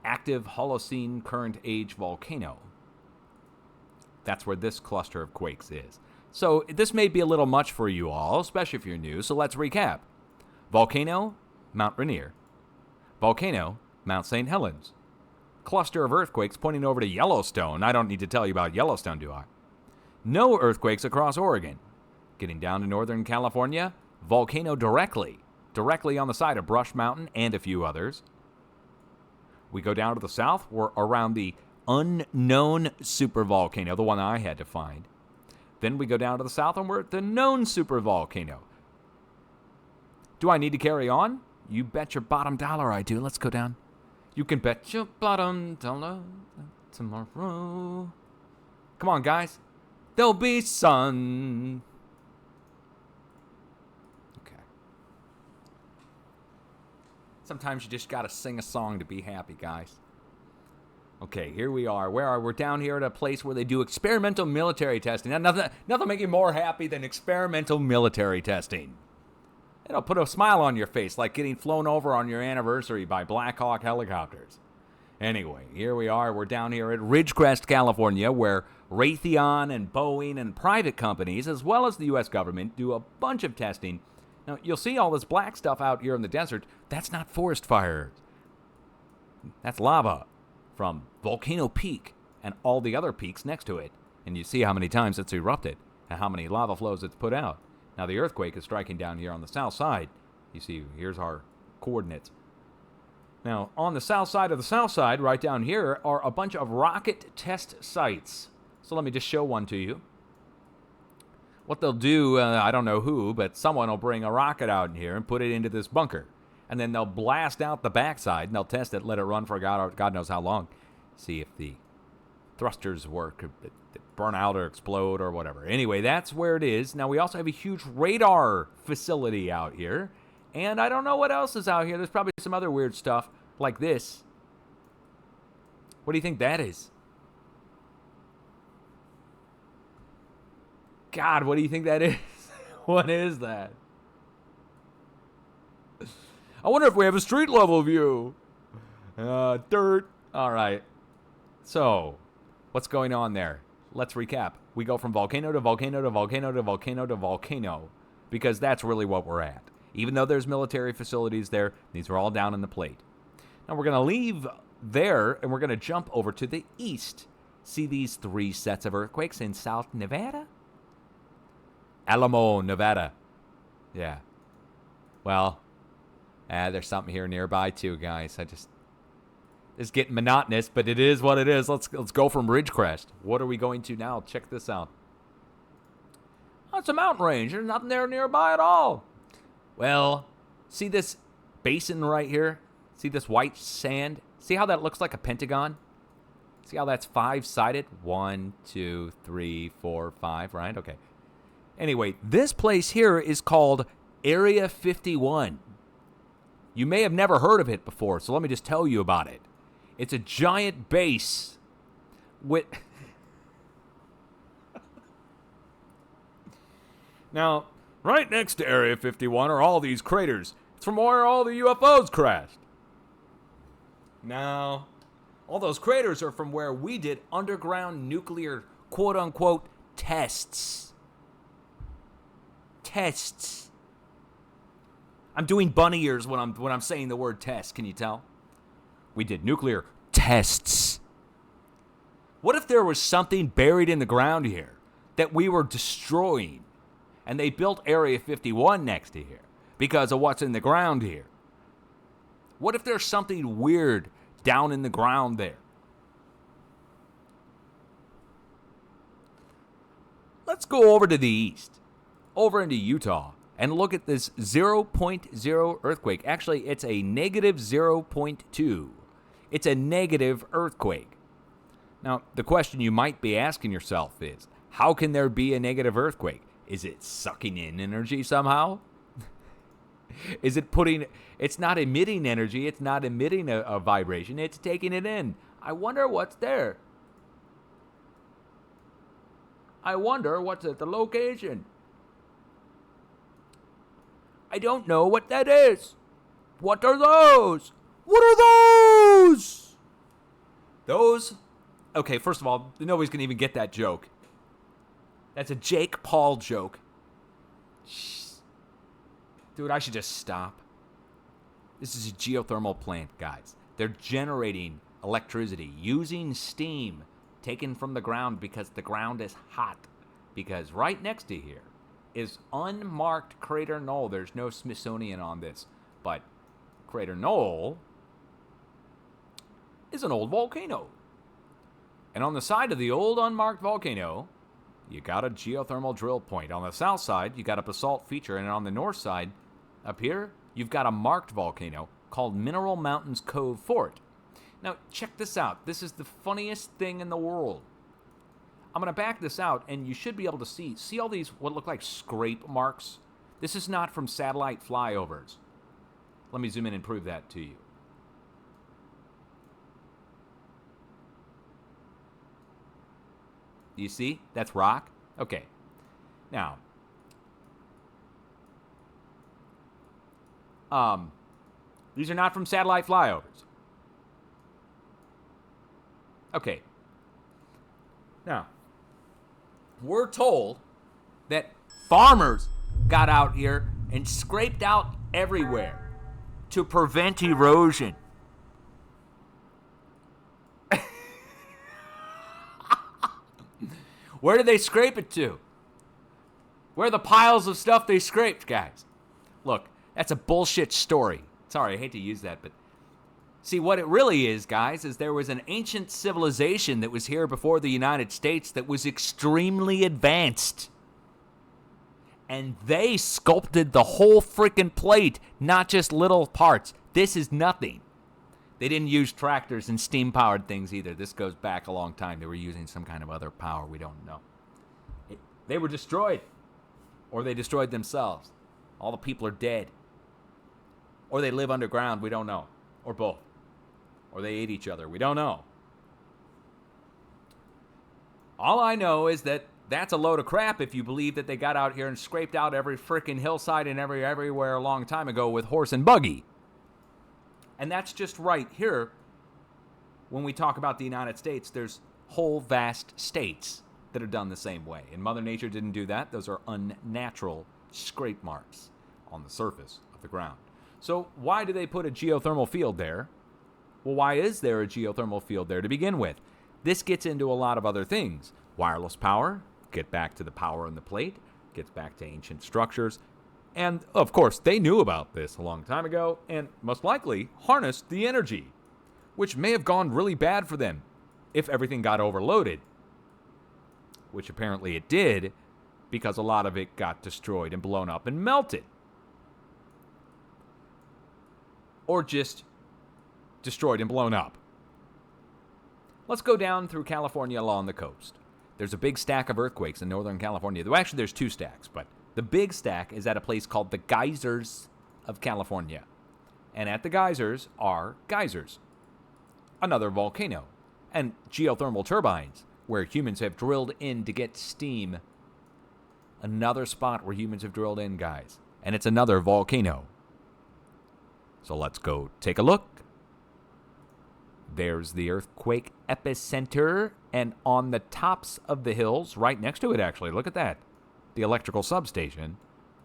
active Holocene current age volcano. That's where this cluster of quakes is. So this may be a little much for you all, especially if you're new, so let's recap. Volcano, Mount Rainier. Volcano, Mount St. Helens. Cluster of earthquakes pointing over to Yellowstone. I don't need to tell you about Yellowstone, do I? No earthquakes across Oregon. Getting down to Northern California, volcano directly on the side of Brush Mountain and a few others. We go down to the south, we're around the unknown supervolcano, the one I had to find. Then we go down to the south and we're at the known supervolcano. Do I need to carry on? You bet your bottom dollar I do. Let's go down. You can bet your bottom dollar tomorrow. Come on, guys. There'll be sun. Okay. Sometimes you just gotta sing a song to be happy, guys. Okay, here we are. Where are we? We're down here at a place where they do experimental military testing. Now, nothing make you more happy than experimental military testing. It'll put a smile on your face, like getting flown over on your anniversary by Black Hawk helicopters. Anyway, here we are. We're down here at Ridgecrest, California, where Raytheon and Boeing and private companies, as well as the U.S. government, do a bunch of testing. Now, you'll see all this black stuff out here in the desert. That's not forest fires. That's lava from Volcano Peak and all the other peaks next to it. And you see how many times it's erupted and how many lava flows it's put out. Now, the earthquake is striking down here on the south side. You see, here's our coordinates. Now, on the south side of the south side, right down here, are a bunch of rocket test sites. So let me just show one to you. What they'll do, I don't know who, but someone will bring a rocket out in here and put it into this bunker. And then they'll blast out the backside, and they'll test it, let it run for God knows how long. See if the thrusters work, burn out or explode or whatever. Anyway, that's where it is. Now, we also have a huge radar facility out here. And I don't know what else is out here. There's probably some other weird stuff like this. What do you think that is? God, what do you think that is? What is that? I wonder if we have a street level view. Dirt. All right. So, what's going on there? Let's recap. We go from volcano to volcano to volcano to volcano to volcano because that's really what we're at. Even though there's military facilities there, these are all down in the plate. Now we're going to leave there and we're going to jump over to the east. See these 3 sets of earthquakes in South Nevada? Alamo, Nevada. Yeah. Well, there's something here nearby too, guys. It's getting monotonous, but it is what it is. Let's go from Ridgecrest. What are we going to now? Check this out. Oh, it's a mountain range. There's nothing there nearby at all. Well, see this basin right here? See this white sand? See how that looks like a pentagon? See how that's 5-sided? 1, 2, 3, 4, 5, right? Okay. Anyway, this place here is called Area 51. You may have never heard of it before, so let me just tell you about it. It's a giant base with... Now, right next to Area 51 are all these craters. It's from where all the UFOs crashed. Now, all those craters are from where we did underground nuclear, quote-unquote, tests. Tests. I'm doing bunny ears when I'm saying the word test. Can you tell? We did nuclear tests. What if there was something buried in the ground here that we were destroying, and they built Area 51 next to here because of what's in the ground here? What if there's something weird down in the ground there? Let's go over to the east, over into Utah, and look at this 0.0 earthquake. Actually, it's a negative 0.2. It's a negative earthquake. Now, the question you might be asking yourself is, how can there be a negative earthquake? Is it sucking in energy somehow? Is it it's not emitting energy, it's not emitting a vibration, it's taking it in. I wonder what's there. I wonder what's at the location. I don't know what that is. What are those? What are those? Those? Okay, first of all, nobody's going to even get that joke. That's a Jake Paul joke. Dude, I should just stop. This is a geothermal plant, guys. They're generating electricity using steam taken from the ground because the ground is hot. Because right next to here is unmarked Crater Knoll. There's no Smithsonian on this, but Crater Knoll is an old volcano. And on the side of the old unmarked volcano, you got a geothermal drill point. On the south side, you got a basalt feature, and on the north side, up here, you've got a marked volcano called Mineral Mountains Cove Fort. Now, check this out. This is the funniest thing in the world. I'm going to back this out, and you should be able to see all these, what look like scrape marks? This is not from satellite flyovers. Let me zoom in and prove that to you. You see? That's rock. Okay. Now, these are not from satellite flyovers. Okay. Now, we're told that farmers got out here and scraped out everywhere to prevent erosion. Where did they scrape it to? Where are the piles of stuff they scraped, guys? Look, that's a bullshit story. Sorry, I hate to use that, but see, what it really is, guys, is there was an ancient civilization that was here before the United States that was extremely advanced. And they sculpted the whole freaking plate, not just little parts. This is nothing. They didn't use tractors and steam-powered things either. This goes back a long time. They were using some kind of other power. We don't know. They were destroyed. Or they destroyed themselves. All the people are dead. Or they live underground. We don't know. Or both. Or they ate each other. We don't know. All I know is that that's a load of crap if you believe that they got out here and scraped out every freaking hillside and everywhere a long time ago with horse and buggy. And that's just right here. When we talk about the United States, there's whole vast states that are done the same way. And Mother Nature didn't do that. Those are unnatural scrape marks on the surface of the ground. So why do they put a geothermal field there? Well, why is there a geothermal field there to begin with? This gets into a lot of other things. Wireless power, get back to the power in the plate, gets back to ancient structures. And, of course, they knew about this a long time ago and most likely harnessed the energy, which may have gone really bad for them if everything got overloaded, which apparently it did because a lot of it got destroyed and blown up and melted. Or just destroyed and blown up. Let's go down through California along the coast. There's a big stack of earthquakes in Northern California. Well, actually, there's two stacks, but the big stack is at a place called the Geysers of California. And at the geysers are geysers, another volcano, and geothermal turbines, where humans have drilled in to get steam. Another spot where humans have drilled in, guys. And it's another volcano. So let's go take a look. There's the earthquake epicenter, and on the tops of the hills, right next to it actually, look at that. The electrical substation,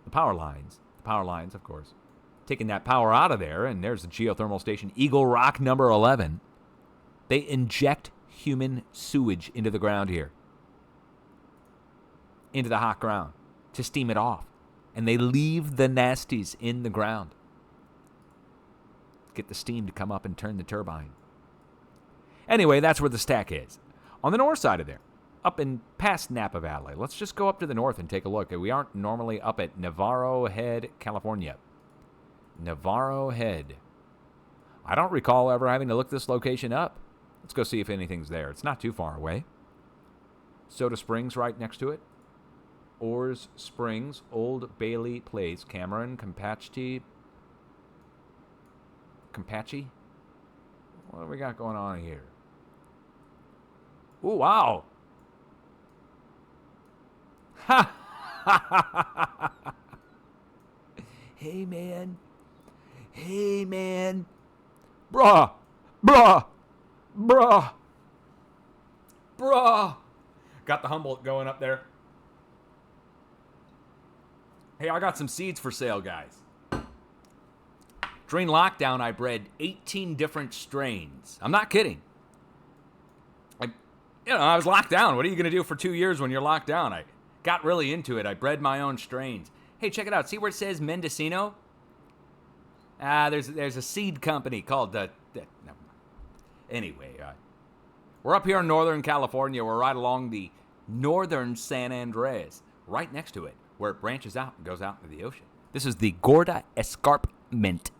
the power lines, of course. Taking that power out of there, and there's the geothermal station, Eagle Rock number 11. They inject human sewage into the ground here. Into the hot ground to steam it off. And they leave the nasties in the ground. Get the steam to come up and turn the turbine. Anyway, that's where the stack is. On the north side of there, up in past Napa Valley. Let's just go up to the north and take a look. We aren't normally up at Navarro Head, California. Navarro Head. I don't recall ever having to look this location up. Let's go see if anything's there. It's not too far away. Soda Springs right next to it. Orrs Springs, Old Bailey Place, Cameron, Campeche. What do we got going on here? Ooh, wow. Ha! Hey, man. Bruh. Got the Humboldt going up there. Hey, I got some seeds for sale, guys. During lockdown, I bred 18 different strains. I'm not kidding. I was locked down. What are you going to do for 2 years when you're locked down? I got really into it. I bred my own strains. Hey, check it out. See where it says Mendocino? There's a seed company called no. Anyway, we're up here in Northern California. We're right along the northern San Andreas, right next to it, where it branches out and goes out into the ocean. This is the Gorda Escarpment.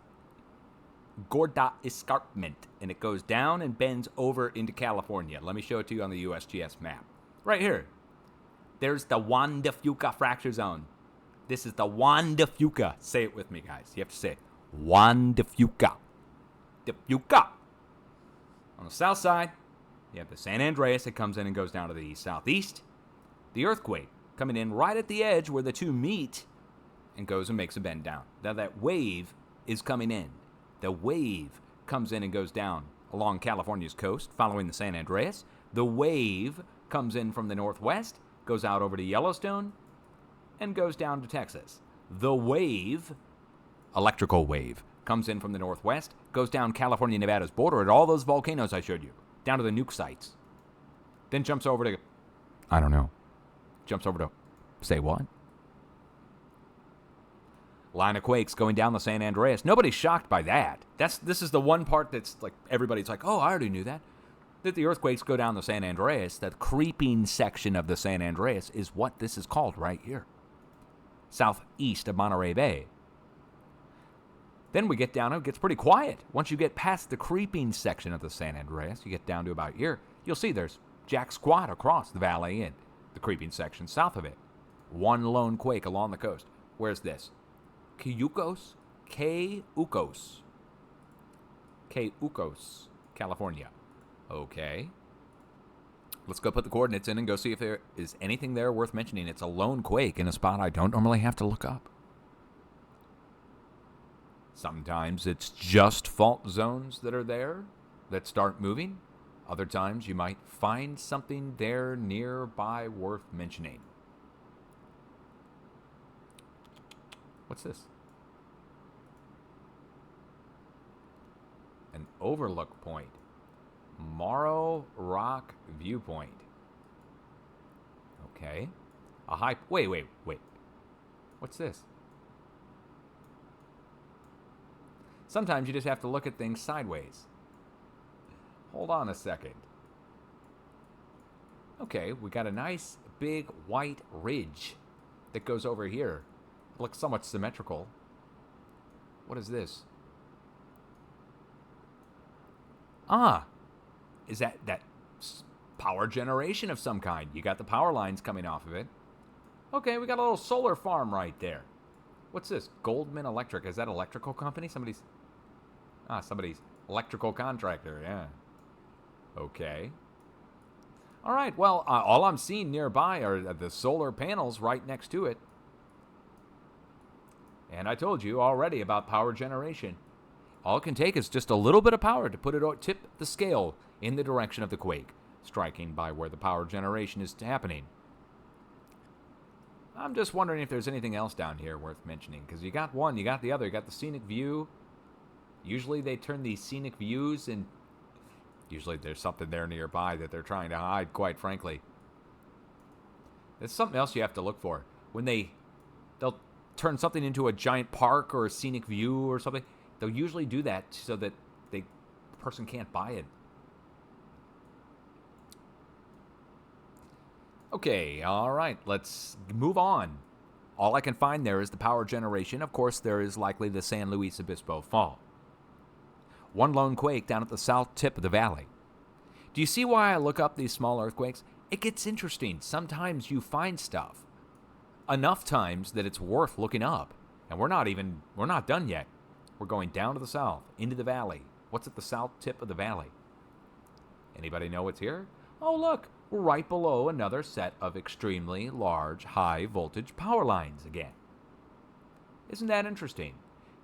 And it goes down and bends over into California. Let me show it to you on the USGS map. Right here. There's the Juan de Fuca fracture zone. This is the Juan de Fuca. Say it with me, guys. You have to say it. Juan de Fuca. De Fuca. On the south side, you have the San Andreas that comes in and goes down to the east-southeast. The earthquake coming in right at the edge where the two meet and goes and makes a bend down. Now that wave is coming in. The wave comes in and goes down along California's coast, following the San Andreas. The wave comes in from the northwest, goes out over to Yellowstone, and goes down to Texas. The wave, electrical wave, comes in from the northwest, goes down California-Nevada's border at all those volcanoes I showed you, down to the nuke sites. Then jumps over to, say what? Line of quakes going down the San Andreas. Nobody's shocked by that. This is the one part that's like everybody's like, oh, I already knew that. That the earthquakes go down the San Andreas, that creeping section of the San Andreas is what this is called right here. Southeast of Monterey Bay. Then we get down, it gets pretty quiet. Once you get past the creeping section of the San Andreas, you get down to about here, you'll see there's jack squat across the valley and the creeping section south of it. One lone quake along the coast. Where's this? Cayucos, California. Okay. Let's go put the coordinates in and go see if there is anything there worth mentioning. It's a lone quake in a spot I don't normally have to look up. Sometimes it's just fault zones that are there that start moving. Other times you might find something there nearby worth mentioning. What's this? An overlook point. Morrow Rock Viewpoint. Okay. A high... Wait. What's this? Sometimes you just have to look at things sideways. Hold on a second. Okay, we got a nice big white ridge that goes over here. It looks somewhat symmetrical. What is this? Is that power generation of some kind? You got the power lines coming off of it. Okay, we got a little solar farm right there. What's this? Goldman Electric. Is that electrical company? Somebody's electrical contractor. Yeah. Okay. All right. Well, all I'm seeing nearby are the solar panels right next to it. And I told you already about power generation. All it can take is just a little bit of power to put it tip the scale in the direction of the quake, striking by where the power generation is happening. I'm just wondering if there's anything else down here worth mentioning, because you got one, you got the other, you got the scenic view. Usually they turn these scenic views, and usually there's something there nearby that they're trying to hide, quite frankly. There's something else you have to look for. When they'll turn something into a giant park or a scenic view or something, they'll usually do that so that the person can't buy it. Okay, all right, let's move on. All I can find there is the power generation. Of course, there is likely the San Luis Obispo Fault. One lone quake down at the south tip of the valley. Do you see why I look up these small earthquakes? It gets interesting. Sometimes you find stuff. Enough times that it's worth looking up. And we're not done yet. We're going down to the south, into the valley. What's at the south tip of the valley? Anybody know what's here? Oh, look, we're right below another set of extremely large, high-voltage power lines again. Isn't that interesting?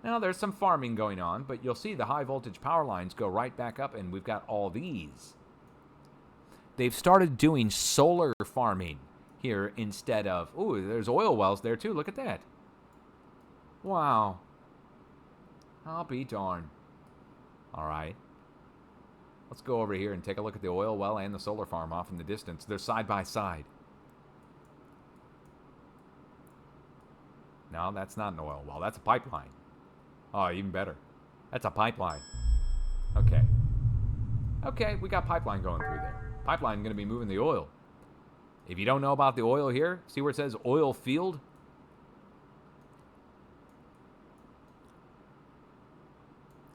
Now, there's some farming going on, but you'll see the high-voltage power lines go right back up, and we've got all these. They've started doing solar farming here instead of... Ooh, there's oil wells there, too. Look at that. Wow. I'll be darned. All right. Let's go over here and take a look at the oil well and the solar farm off in the distance. They're side by side. No, that's not an oil well. That's a pipeline. Oh, even better. That's a pipeline. Okay. Okay, we got pipeline going through there. Pipeline going to be moving the oil. If you don't know about the oil here, see where it says oil field?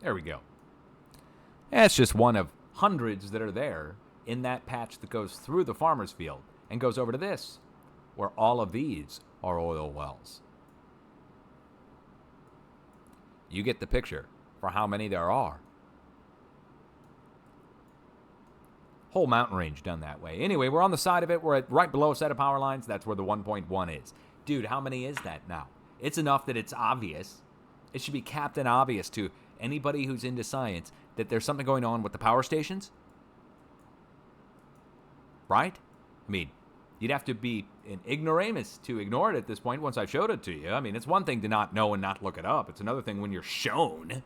There we go. That's just one of hundreds that are there in that patch that goes through the farmer's field and goes over to this, where all of these are oil wells. You get the picture for how many there are. Whole mountain range done that way. Anyway, we're on the side of it. We're at right below a set of power lines. That's where the 1.1 is. Dude, how many is that now? It's enough that it's obvious. It should be captain obvious to anybody who's into science that there's something going on with the power stations. Right? I mean, you'd have to be an ignoramus to ignore it at this point once I showed it to you. I mean, it's one thing to not know and not look it up. It's another thing when you're shown.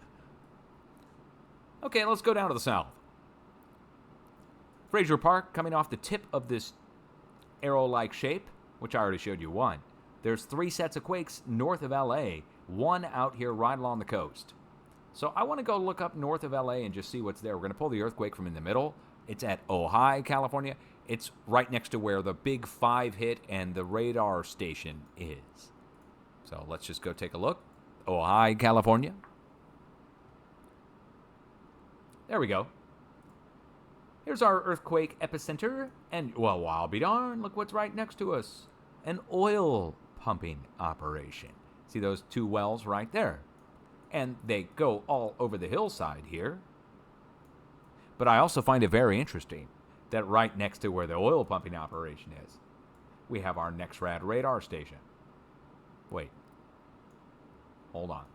Okay, let's go down to the south. Fraser Park, coming off the tip of this arrow-like shape, which I already showed you one. There's 3 sets of quakes north of LA one out here right along the coast. So I want to go look up north of LA and just see what's there. We're going to pull the earthquake from in the middle. It's at Ojai, California. It's right next to where the Big 5 hit and the radar station is. So let's just go take a look. Ojai, California. There we go. Here's our earthquake epicenter. And, well, I'll be darned, look what's right next to us. An oil pumping operation. See those two wells right there? And they go all over the hillside here. But I also find it very interesting that right next to where the oil pumping operation is, we have our NEXRAD radar station. Wait. Hold on.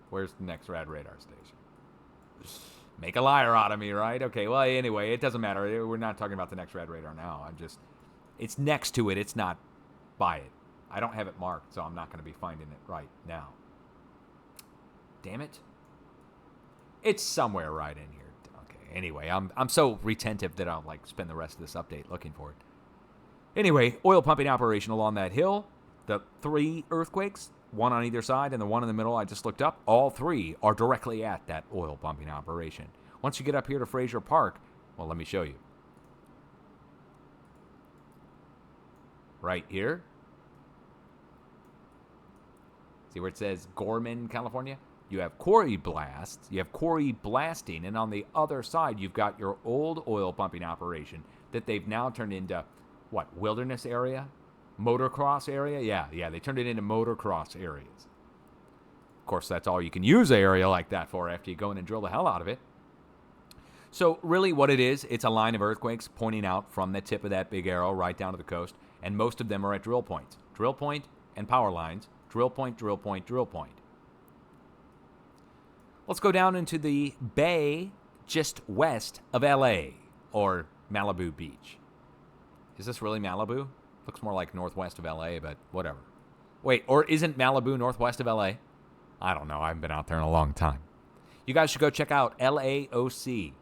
Where's the NEXRAD radar station? Make a liar out of me, right? Okay, well, anyway, it doesn't matter. We're not talking about the NEXRAD radar now. It's next to it. It's not by it. I don't have it marked, so I'm not going to be finding it right now. Damn it. It's somewhere right in here. Okay, anyway, I'm so retentive that I'll spend the rest of this update looking for it. Anyway, oil pumping operation along that hill. The 3 earthquakes, one on either side and the one in the middle I just looked up, all 3 are directly at that oil pumping operation. Once you get up here to Frazier Park, well, let me show you. Right here. See where it says Gorman, California? You have quarry blasts, you have quarry blasting, and on the other side, you've got your old oil pumping operation that they've now turned into, what, wilderness area? Motocross area? Yeah, they turned it into motocross areas. Of course, that's all you can use an area like that for after you go in and drill the hell out of it. So really what it is, it's a line of earthquakes pointing out from the tip of that big arrow right down to the coast, and most of them are at drill points. Drill point and power lines. Drill point, drill point, drill point. Let's go down into the bay just west of LA, or Malibu Beach. Is this really Malibu? Looks more like northwest of LA, but whatever. Wait, or isn't Malibu northwest of LA? I don't know. I haven't been out there in a long time. You guys should go check out LAOC.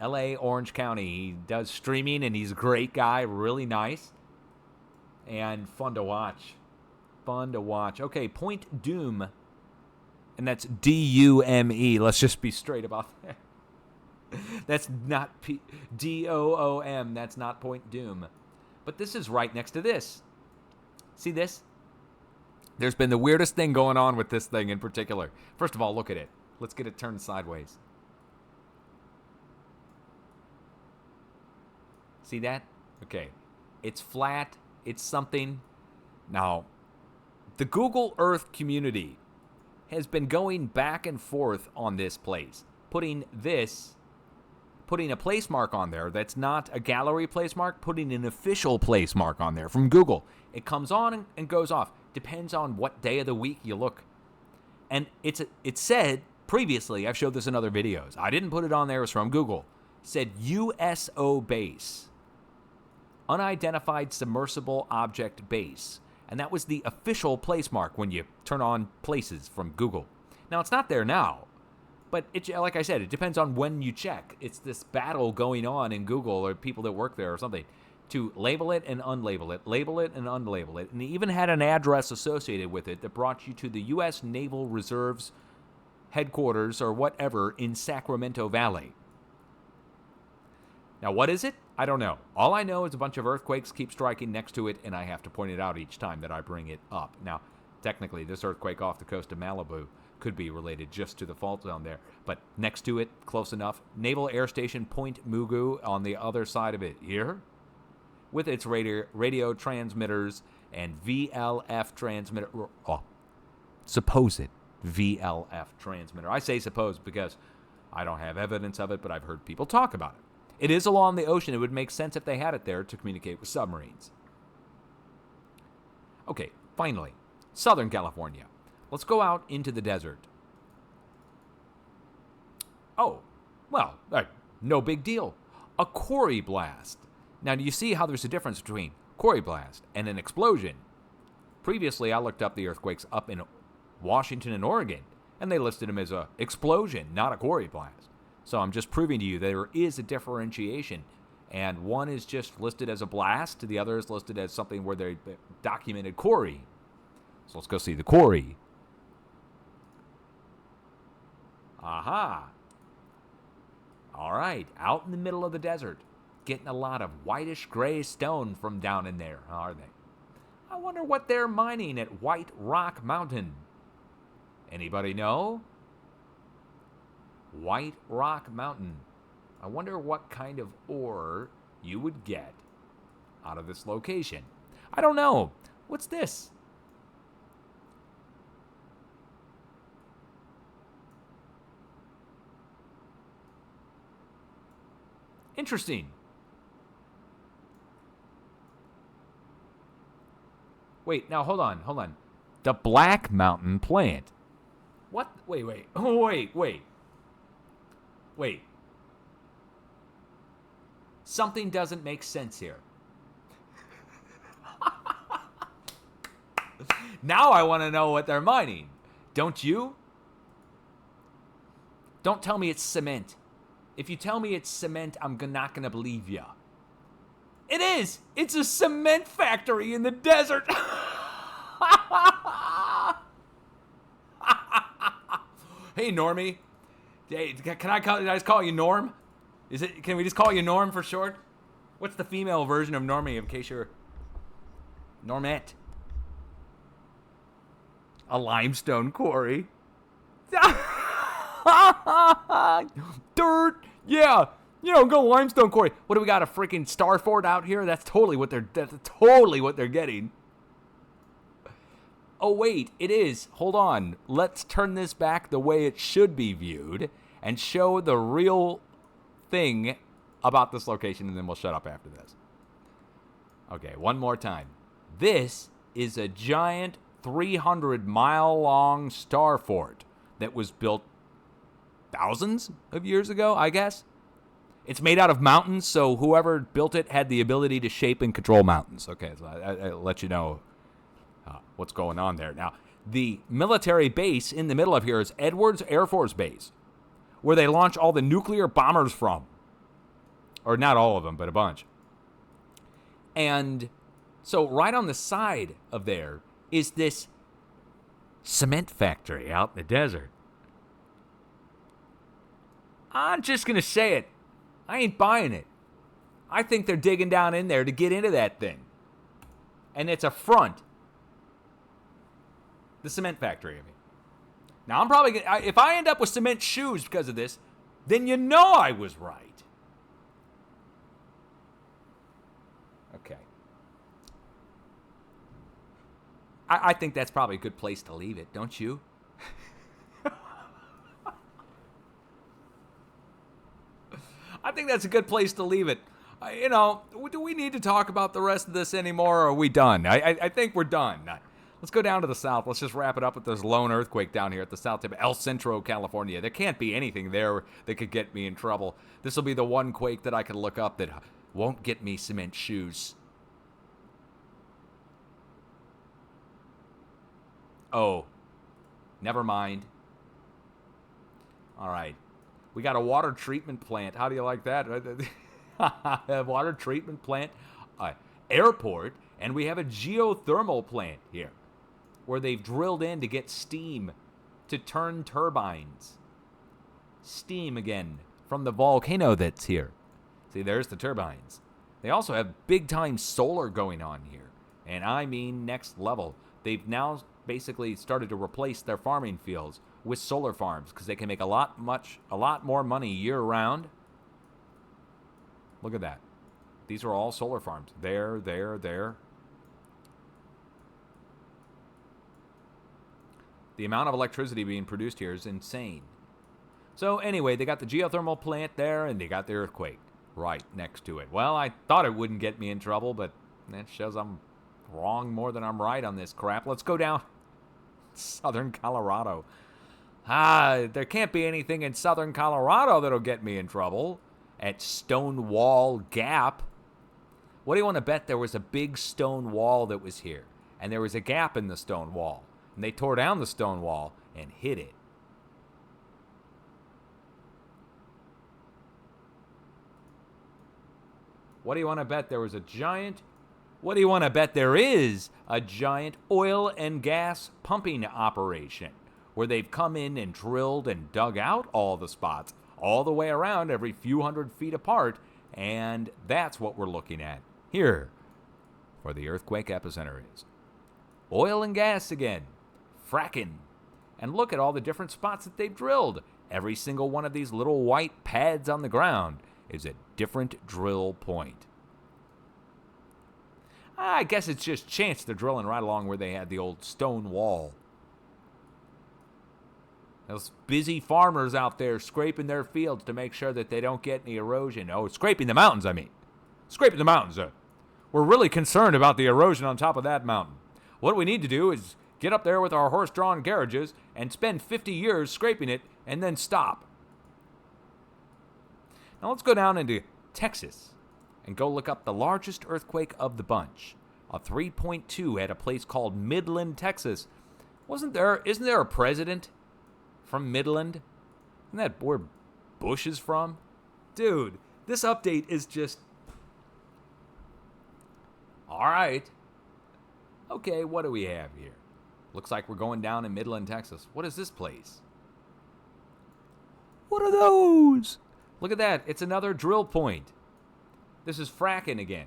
LA Orange County. He does streaming, and he's a great guy, really nice, and fun to watch. Fun to watch. Okay, Point Doom, and that's D-U-M-E. Let's just be straight about that. That's not D-O-O-M. That's not Point Doom. But this is right next to this. See this? There's been the weirdest thing going on with this thing in particular. First of all, look at it. Let's get it turned sideways. See that? Okay. It's flat. It's something. Now, the Google Earth community has been going back and forth on this place, putting a place mark on there that's not a gallery place mark, putting an official place mark on there from Google. It comes on and goes off. Depends on what day of the week you look. And it said previously, I've showed this in other videos. I didn't put it on there. It was from Google. It said USO base. Unidentified submersible object base. And that was the official place mark when you turn on places from Google. Now, it's not there now. But like I said, it depends on when you check. It's this battle going on in Google or people that work there or something to label it and unlabel it, label it and unlabel it. And it even had an address associated with it that brought you to the U.S. Naval Reserve's headquarters or whatever in Sacramento Valley. Now, what is it? I don't know. All I know is a bunch of earthquakes keep striking next to it, and I have to point it out each time that I bring it up. Now, technically, this earthquake off the coast of Malibu could be related just to the fault zone there. But next to it, close enough, Naval Air Station Point Mugu on the other side of it here, with its radio transmitters and VLF transmitter, supposed VLF transmitter. I say supposed because I don't have evidence of it, but I've heard people talk about it. It is along the ocean. It would make sense if they had it there to communicate with submarines. Okay, finally, Southern California. Let's go out into the desert. Oh, well, no big deal. A quarry blast. Now, do you see how there's a difference between quarry blast and an explosion? Previously, I looked up the earthquakes up in Washington and Oregon, and they listed them as an explosion, not a quarry blast. So I'm just proving to you there is a differentiation, and one is just listed as a blast, the other is listed as something where they documented quarry. So let's go see the quarry. Aha. All right, out in the middle of the desert, getting a lot of whitish gray stone from down in there, are they? I wonder what they're mining at White Rock Mountain. Anybody know? White Rock Mountain. I wonder what kind of ore you would get out of this location. I don't know. What's this? Interesting. Wait, now hold on. The Black Mountain plant. What? Wait. Oh, wait. Something doesn't make sense here. Now I want to know what they're mining. Don't you? Don't tell me it's cement. If you tell me it's cement, I'm not going to believe ya. It is! It's a cement factory in the desert! Hey, Normie. Hey, can I just call you Norm? Can we just call you Norm for short? What's the female version of Normie, in case you're... Normette. A limestone quarry. Dirt. Yeah. Go limestone quarry. What do we got? A freaking star fort out here? That's totally what they're getting. Oh wait, it is. Hold on. Let's turn this back the way it should be viewed and show the real thing about this location, and then we'll shut up after this. Okay, one more time. This is a giant 300-mile-long star fort that was built thousands of years ago, I guess. It's made out of mountains, so whoever built it had the ability to shape and control mountains. Okay, so I'll let you know what's going on there. Now, the military base in the middle of here is Edwards Air Force Base, where they launch all the nuclear bombers from. Or not all of them, but a bunch. And so right on the side of there is this cement factory out in the desert. I'm just going to say it. I ain't buying it. I think they're digging down in there to get into that thing. And it's a front. The cement factory, I mean. Now, I'm probably going to... If I end up with cement shoes because of this, then you know I was right. Okay. I think that's probably a good place to leave it, don't you? I think that's a good place to leave it. Do we need to talk about the rest of this anymore, or are we done? I think we're done. Let's go down to the south. Let's just wrap it up with this lone earthquake down here at the south tip of El Centro, California. There can't be anything there that could get me in trouble. This will be the one quake that I can look up that won't get me cement shoes. Oh, never mind. All right. We got a water treatment plant. How do you like that? A water treatment plant, airport, and we have a geothermal plant here where they've drilled in to get steam to turn turbines. Steam again from the volcano that's here. See, there's the turbines. They also have big-time solar going on here, and I mean next level. They've now basically started to replace their farming fields with solar farms because they can make a lot more money year-round. Look at that. These are all solar farms. There. The amount of electricity being produced here is insane. So anyway, they got the geothermal plant there, and they got the earthquake right next to it. Well, I thought it wouldn't get me in trouble, but that shows I'm wrong more than I'm right on this crap. Let's go down southern Colorado. There can't be anything in southern Colorado that'll get me in trouble. At Stonewall Gap. What do you want to bet? There was a big stone wall that was here, and there was a gap in the stone wall, and they tore down the stone wall and hid it. What do you want to bet? There was a giant What do you want to bet there is a giant oil and gas pumping operation where they've come in and drilled and dug out all the spots all the way around every few hundred feet apart, and that's what we're looking at here where the earthquake epicenter is. Oil and gas again, fracking. And look at all the different spots that they've drilled. Every single one of these little white pads on the ground is a different drill point. I guess it's just chance they're drilling right along where they had the old stone wall. Those busy farmers out there scraping their fields to make sure that they don't get any erosion. Oh, scraping the mountains, I mean. Scraping the mountains. We're really concerned about the erosion on top of that mountain. What we need to do is get up there with our horse-drawn carriages and spend 50 years scraping it and then stop. Now let's go down into Texas and go look up the largest earthquake of the bunch. A 3.2 at a place called Midland, Texas. Isn't there a president from Midland? Isn't that where Bush is from? Dude, this update is just... All right. Okay, what do we have here? Looks like we're going down in Midland, Texas. What is this place? What are those? Look at that. It's another drill point. This is fracking again.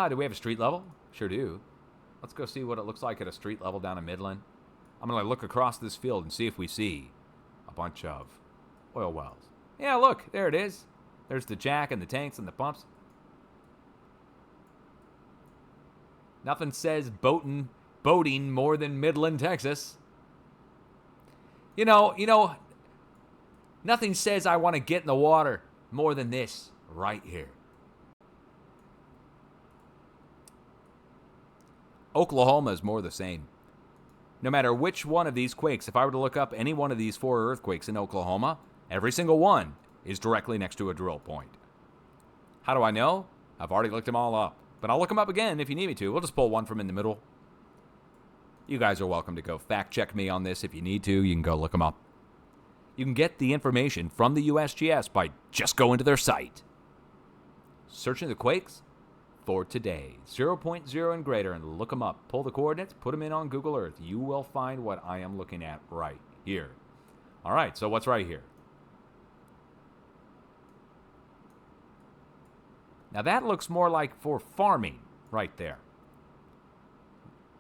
Do we have a street level? Sure do. Let's go see what it looks like at a street level down in Midland. I'm going to look across this field and see if we see a bunch of oil wells. Yeah, look. There it is. There's the jack and the tanks and the pumps. Nothing says boating more than Midland, Texas. You know, nothing says I want to get in the water more than this right here. Oklahoma is more the same. No matter which one of these quakes, if I were to look up any one of these 4 earthquakes in Oklahoma, every single one is directly next to a drill point. How do I know? I've already looked them all up. But I'll look them up again if you need me to. We'll just pull one from in the middle. You guys are welcome to go fact check me on this if you need to. You can go look them up. You can get the information from the USGS by just going to their site. Searching the quakes for today. 0.0 and greater, and look them up. Pull the coordinates, put them in on Google Earth. You will find what I am looking at right here. All right, so what's right here? Now that looks more like for farming right there.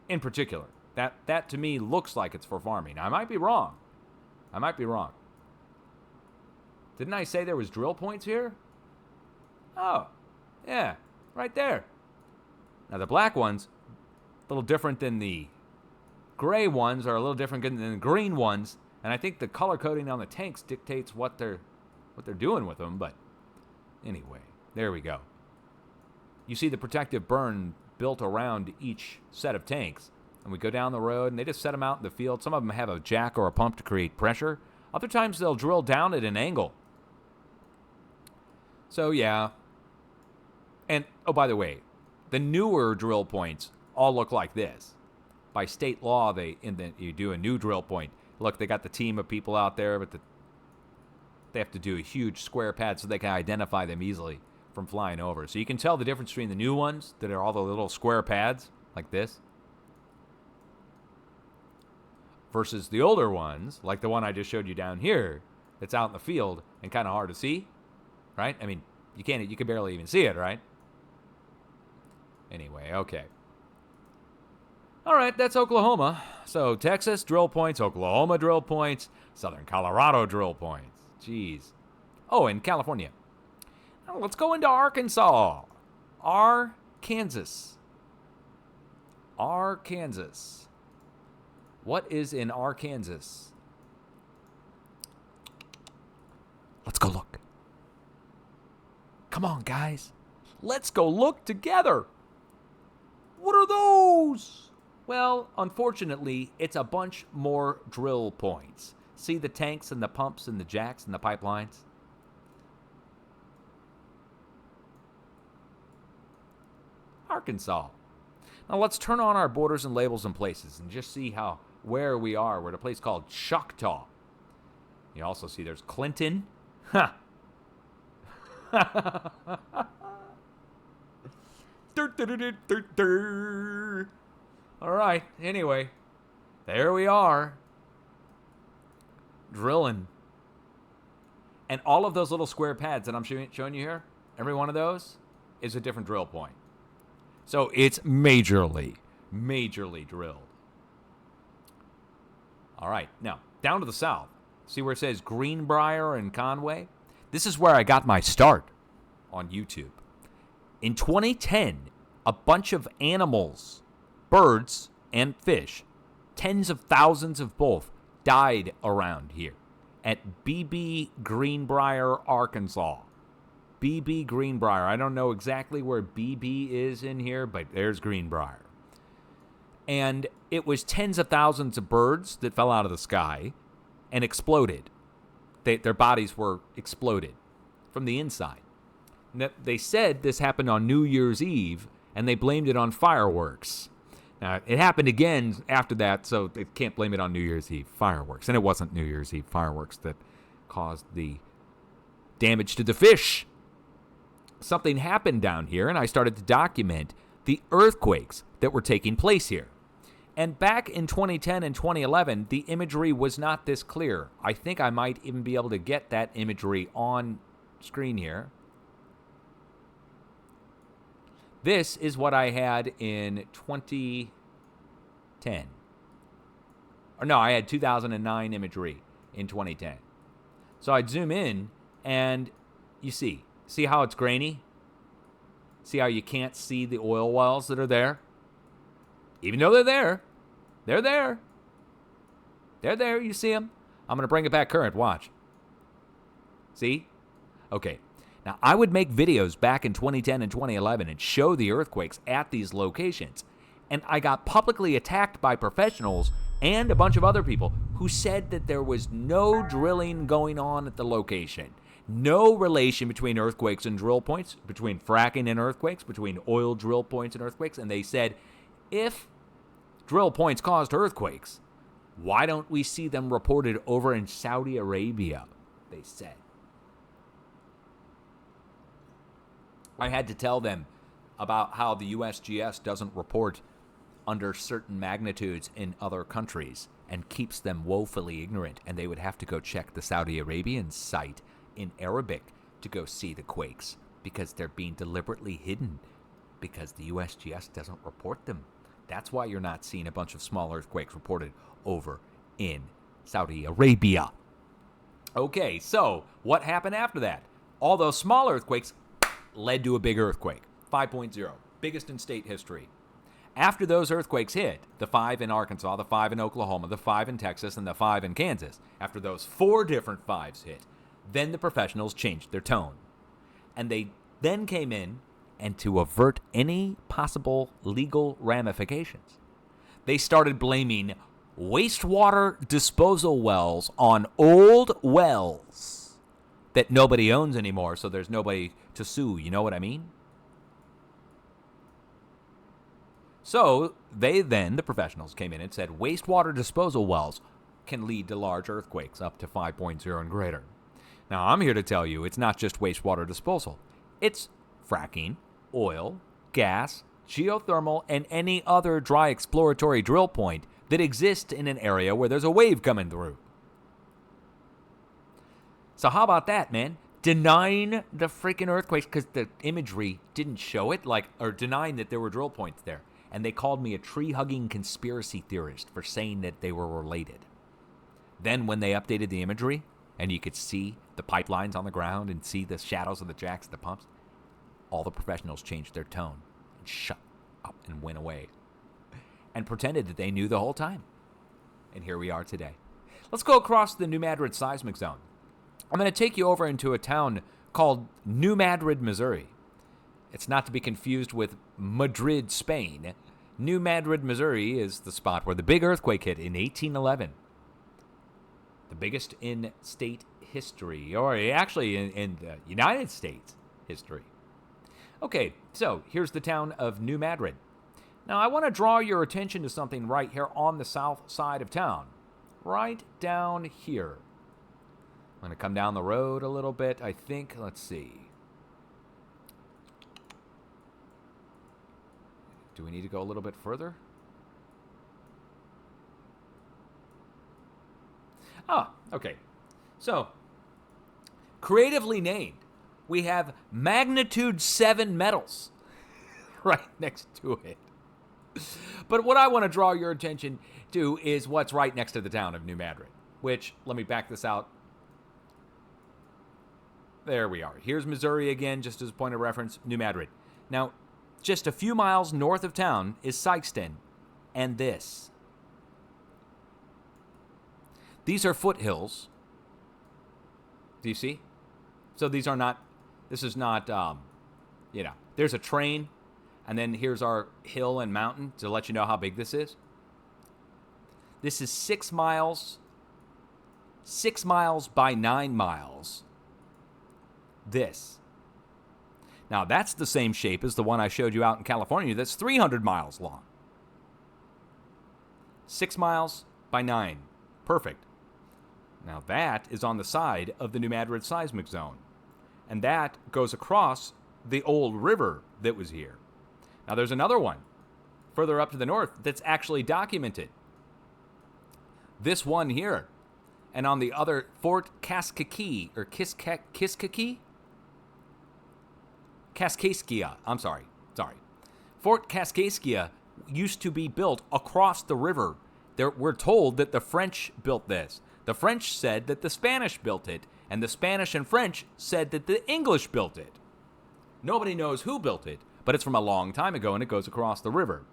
In particular, that to me looks like it's for farming. I might be wrong. Didn't I say there was drill points here? Oh, yeah, right there. Now the black ones, a little different than the gray ones, are a little different than the green ones, and I think the color coding on the tanks dictates what they're doing with them, but anyway, there we go. You see the protective burn built around each set of tanks. And we go down the road, and they just set them out in the field. Some of them have a jack or a pump to create pressure. Other times they'll drill down at an angle. So, yeah. And, oh, by the way, the newer drill points all look like this. By state law, you do a new drill point. Look, they got the team of people out there, but they have to do a huge square pad so they can identify them easily from flying over. So you can tell the difference between the new ones that are all the little square pads like this versus the older ones like the one I just showed you down here that's out in the field and kind of hard to see, right? I mean, you can barely even see it, right? Anyway, okay. All right, that's Oklahoma. So Texas drill points, Oklahoma drill points, Southern Colorado drill points. Jeez. Oh, and California. Now let's go into Arkansas. Arkansas. What is in Arkansas? Let's go look. Come on, guys. Let's go look together. What are those? Well, unfortunately, it's a bunch more drill points. See the tanks and the pumps and the jacks and the pipelines? Arkansas. Now let's turn on our borders and labels and places and just see where we are. We're at a place called Choctaw. You also see there's Clinton. All right, anyway, there we are. Drilling. And all of those little square pads that I'm showing you here, every one of those is a different drill point. So it's majorly drilled. All right, now, down to the south. See where it says Greenbrier and Conway? This is where I got my start on YouTube. In 2010, a bunch of animals, birds and fish, tens of thousands of both, died around here at BB Greenbrier, Arkansas. BB Greenbrier. I don't know exactly where BB is in here, but there's Greenbrier. And it was tens of thousands of birds that fell out of the sky and exploded. Their bodies were exploded from the inside. They said this happened on New Year's Eve, and they blamed it on fireworks. Now, it happened again after that, so they can't blame it on New Year's Eve fireworks. And it wasn't New Year's Eve fireworks that caused the damage to the fish. Something happened down here, and I started to document the earthquakes that were taking place here. And back in 2010 and 2011, the imagery was not this clear. I think I might even be able to get that imagery on screen here. This is what I had in 2010. Or no, I had 2009 imagery in 2010. So I'd zoom in, and you see how it's grainy? See how you can't see the oil wells that are there? Even though they're there. They're there. They're there. You see them? I'm going to bring it back current. Watch. See? Okay. Now, I would make videos back in 2010 and 2011 and show the earthquakes at these locations. And I got publicly attacked by professionals and a bunch of other people who said that there was no drilling going on at the location. No relation between earthquakes and drill points, between fracking and earthquakes, between oil drill points and earthquakes. And they said, if drill points caused earthquakes, why don't we see them reported over in Saudi Arabia? They said. I had to tell them about how the USGS doesn't report under certain magnitudes in other countries and keeps them woefully ignorant, and they would have to go check the Saudi Arabian site in Arabic to go see the quakes because they're being deliberately hidden because the USGS doesn't report them. That's why you're not seeing a bunch of small earthquakes reported over in Saudi Arabia. Okay, so what happened after that? All those small earthquakes led to a big earthquake, 5.0, biggest in state history. After those earthquakes hit, the 5 in Arkansas, the 5 in Oklahoma, the 5 in Texas, and the 5 in Kansas, after those 4 different 5s hit, then the professionals changed their tone. And they then came in, and to avert any possible legal ramifications, they started blaming wastewater disposal wells on old wells that nobody owns anymore, so there's nobody to sue. You know what I mean? So they then, the professionals, came in and said wastewater disposal wells can lead to large earthquakes up to 5.0 and greater. Now, I'm here to tell you it's not just wastewater disposal. It's fracking, oil, gas, geothermal, and any other dry exploratory drill point that exists in an area where there's a wave coming through. So how about that, man? Denying the freaking earthquakes because the imagery didn't show it, or denying that there were drill points there. And they called me a tree-hugging conspiracy theorist for saying that they were related. Then when they updated the imagery, and you could see the pipelines on the ground and see the shadows of the jacks at the pumps, all the professionals changed their tone and shut up and went away and pretended that they knew the whole time. And here we are today. Let's go across the New Madrid seismic zone. I'm going to take you over into a town called New Madrid, Missouri. It's not to be confused with Madrid, Spain. New Madrid, Missouri is the spot where the big earthquake hit in 1811. The biggest in state history, or actually in the United States history. Okay, so here's the town of New Madrid. Now, I want to draw your attention to something right here on the south side of town. Right down here. I'm going to come down the road a little bit, I think. Let's see. Do we need to go a little bit further? Ah, okay. So, creatively named, we have magnitude 7 metals right next to it. But what I want to draw your attention to is what's right next to the town of New Madrid, which, let me back this out. There we are. Here's Missouri again, just as a point of reference, New Madrid. Now, just a few miles north of town is Sikeston, and this. These are foothills. Do you see? So these are not, this is not, there's a train, and then here's our hill and mountain to let you know how big this is. This is 6 miles by 9 miles. This. Now, that's the same shape as the one I showed you out in California that's 300 miles long. 6 miles by 9. Perfect. Now, that is on the side of the New Madrid seismic zone. And that goes across the old river that was here. Now, there's another one further up to the north that's actually documented. This one here. And on the other, Fort Kaskaskia, or Kiskaki? Kaskaskia, I'm sorry. Fort Kaskaskia used to be built across the river. We're told that the French built this. The French said that the Spanish built it, and the Spanish and French said that the English built it. Nobody knows who built it, but it's from a long time ago, and it goes across the river.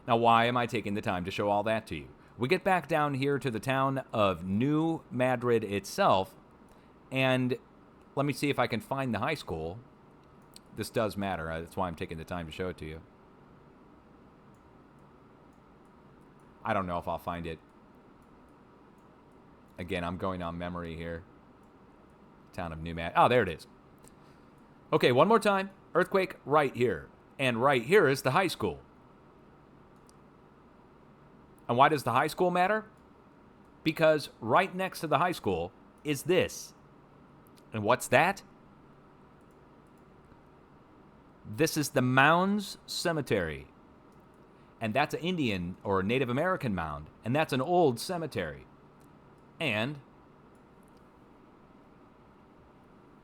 Now, why am I taking the time to show all that to you? We get back down here to the town of New Madrid itself, and let me see if I can find the high school. This does matter. That's why I'm taking the time to show it to you. I don't know if I'll find it. Again, I'm going on memory here. Town of New Madrid. Oh, there it is. Okay, one more time. Earthquake right here. And right here is the high school. And why does the high school matter? Because right next to the high school is this. And what's that? This is the Mounds Cemetery. And that's an Indian or Native American mound. And that's an old cemetery. And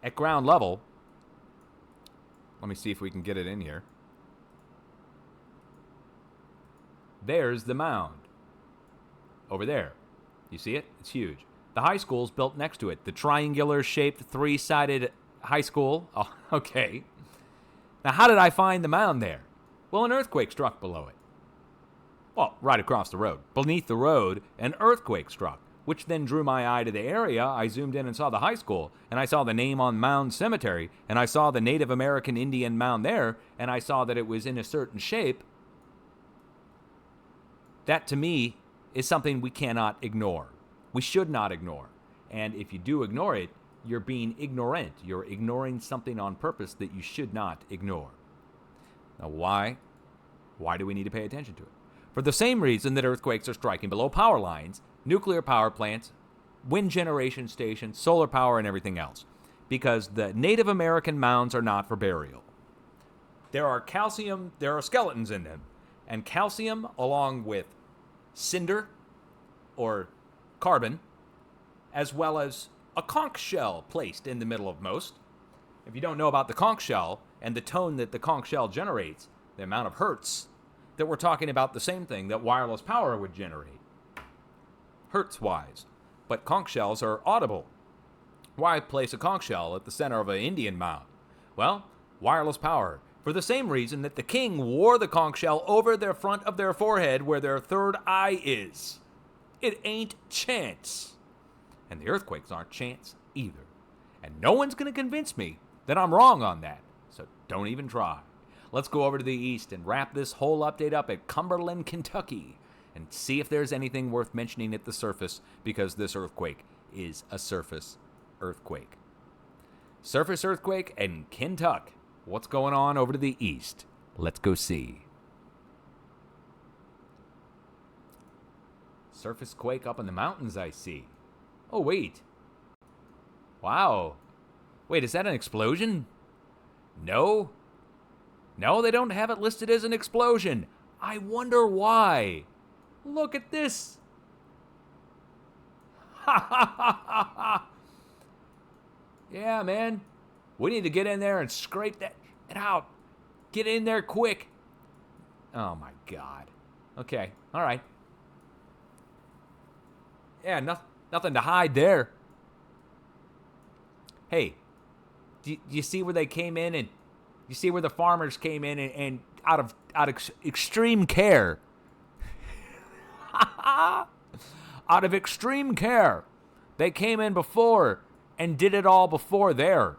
at ground level, let me see if we can get it in here. There's the mound. Over there. You see it? It's huge. The high school's built next to it. The triangular-shaped, 3-sided high school. Oh, okay. Now, how did I find the mound there? Well, an earthquake struck below it. Well, right across the road. Beneath the road, an earthquake struck, which then drew my eye to the area. I zoomed in and saw the high school, and I saw the name on Mound Cemetery, and I saw the Native American Indian mound there, and I saw that it was in a certain shape. That, to me, is something we cannot ignore. We should not ignore. And if you do ignore it, you're being ignorant. You're ignoring something on purpose that you should not ignore. Now, why? Why do we need to pay attention to it? For the same reason that earthquakes are striking below power lines, nuclear power plants, wind generation stations, solar power, and everything else. Because the Native American mounds are not for burial. There are skeletons in them. And calcium, along with cinder or carbon, as well as a conch shell placed in the middle of most. If you don't know about the conch shell and the tone that the conch shell generates, the amount of hertz, that we're talking about the same thing that wireless power would generate, hertz-wise. But conch shells are audible. Why place a conch shell at the center of an Indian mound? Well, wireless power. For the same reason that the king wore the conch shell over the front of their forehead where their third eye is. It ain't chance. And the earthquakes aren't chance either. And no one's going to convince me that I'm wrong on that. So don't even try. Let's go over to the east and wrap this whole update up at Cumberland, Kentucky, and see if there's anything worth mentioning at the surface, because this earthquake is a surface earthquake. Surface earthquake in Kentucky. What's going on over to the east? Let's go see. Surface quake up in the mountains, I see. Oh, wait. Wow. Wait, is that an explosion? No. No, they don't have it listed as an explosion. I wonder why. Look at this. Yeah, man. We need to get in there and scrape that out. Get in there quick. Oh, my God. Okay, all right. Yeah, nothing to hide there. Hey, do you see where they came in, and you see where the farmers came in and out of extreme care, out of extreme care, they came in before and did it all before there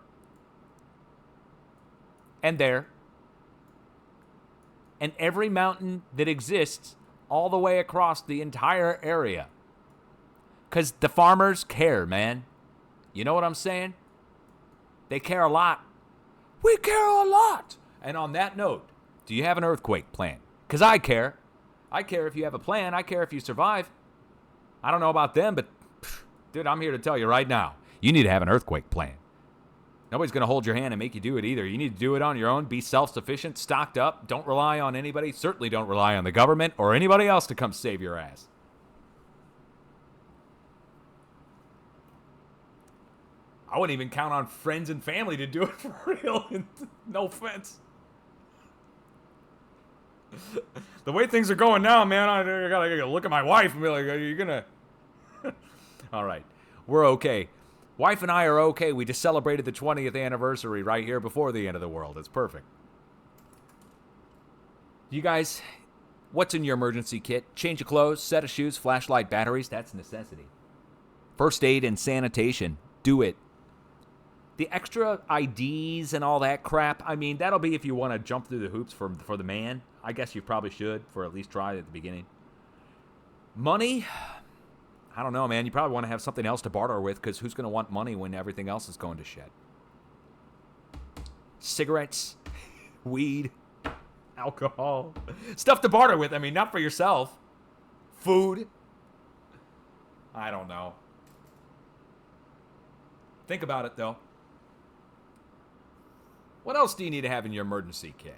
and there and every mountain that exists all the way across the entire area. Because the farmers care, man. You know what I'm saying? They care a lot. We care a lot. And on that note, do you have an earthquake plan? Because I care. I care if you have a plan. I care if you survive. I don't know about them, but, dude, I'm here to tell you right now, you need to have an earthquake plan. Nobody's going to hold your hand and make you do it either. You need to do it on your own. Be self-sufficient, stocked up. Don't rely on anybody. Certainly don't rely on the government or anybody else to come save your ass. I wouldn't even count on friends and family to do it for real. No offense. The way things are going now, man, I gotta look at my wife and be like, are you gonna... All right. We're okay. Wife and I are okay. We just celebrated the 20th anniversary right here before the end of the world. It's perfect. You guys, what's in your emergency kit? Change of clothes, set of shoes, flashlight, batteries. That's a necessity. First aid and sanitation. Do it. The extra IDs and all that crap, I mean, that'll be if you want to jump through the hoops for the man. I guess you probably should, for at least try it at the beginning. Money? I don't know, man. You probably want to have something else to barter with, because who's going to want money when everything else is going to shit? Cigarettes, weed, alcohol. Stuff to barter with. I mean, not for yourself. Food. I don't know. Think about it, though. What else do you need to have in your emergency kit?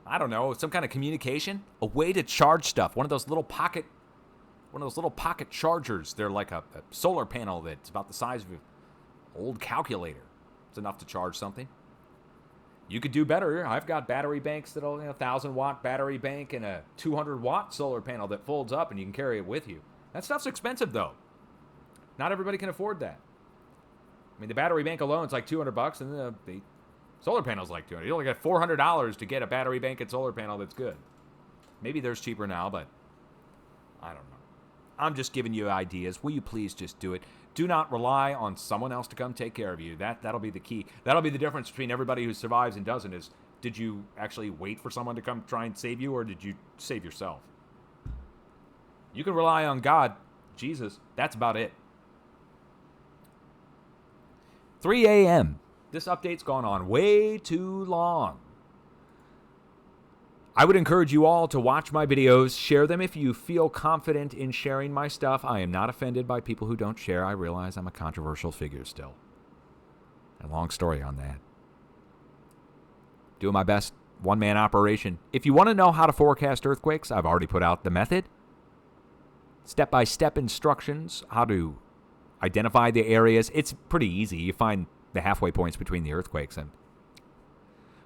I don't know. Some kind of communication? A way to charge stuff. One of those little pocket chargers. They're like a solar panel that's about the size of an old calculator. It's enough to charge something. You could do better. I've got battery banks that'll, 1,000-watt battery bank and a 200-watt solar panel that folds up and you can carry it with you. That stuff's expensive, though. Not everybody can afford that. I mean, the battery bank alone is like $200, and the solar panel's like $200. You only got $400 to get a battery bank and solar panel that's good. Maybe there's cheaper now, but I don't know. I'm just giving you ideas. Will you please just do it? Do not rely on someone else to come take care of you. That'll be the key. That'll be the difference between everybody who survives and doesn't is, did you actually wait for someone to come try and save you, or did you save yourself? You can rely on God, Jesus. That's about it. 3 a.m. This update's gone on way too long. I would encourage you all to watch my videos, share them if you feel confident in sharing my stuff. I am not offended by people who don't share. I realize I'm a controversial figure still. A long story on that. Doing my best, one-man operation. If you want to know how to forecast earthquakes, I've already put out the method. Step-by-step instructions, how to identify the areas. It's pretty easy. You find the halfway points between the earthquakes.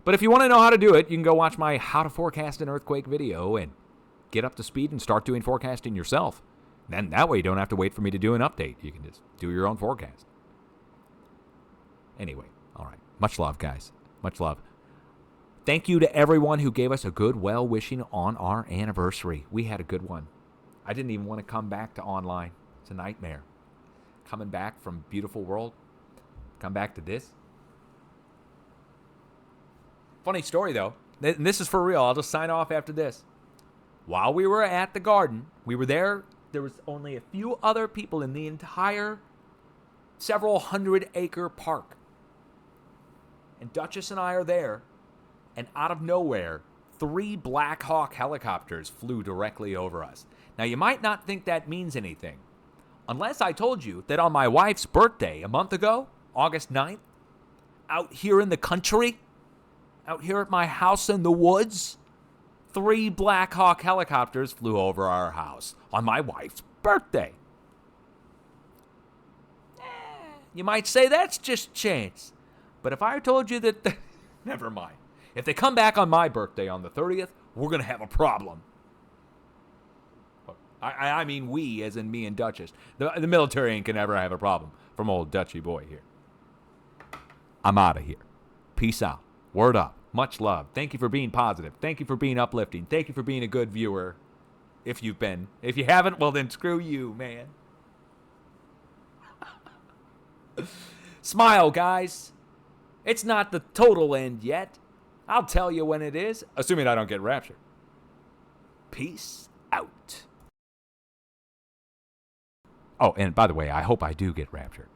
But if you want to know how to do it, you can go watch my How to Forecast an Earthquake video and get up to speed and start doing forecasting yourself. Then that way you don't have to wait for me to do an update. You can just do your own forecast. Anyway, all right. Much love, guys. Much love. Thank you to everyone who gave us a good well-wishing on our anniversary. We had a good one. I didn't even want to come back to online. It's a nightmare. Coming back from beautiful world. Come back to this. Funny story, though. And this is for real. I'll just sign off after this. While we were at the garden, we were there. There was only a few other people in the entire several hundred-acre park. And Duchess and I are there. And out of nowhere, 3 Black Hawk helicopters flew directly over us. Now, you might not think that means anything. Unless I told you that on my wife's birthday a month ago, August 9th, out here in the country, out here at my house in the woods, 3 Black Hawk helicopters flew over our house on my wife's birthday. You might say that's just chance. But if I told you that... Never mind. If they come back on my birthday on the 30th, we're going to have a problem. I mean we, as in me and Duchess. The military ain't gonna ever have a problem from old Dutchy boy here. I'm out of here. Peace out. Word up. Much love. Thank you for being positive. Thank you for being uplifting. Thank you for being a good viewer. If you've been. If you haven't, well then screw you, man. Smile, guys. It's not the total end yet. I'll tell you when it is, assuming I don't get raptured. Peace out. Oh, and by the way, I hope I do get raptured.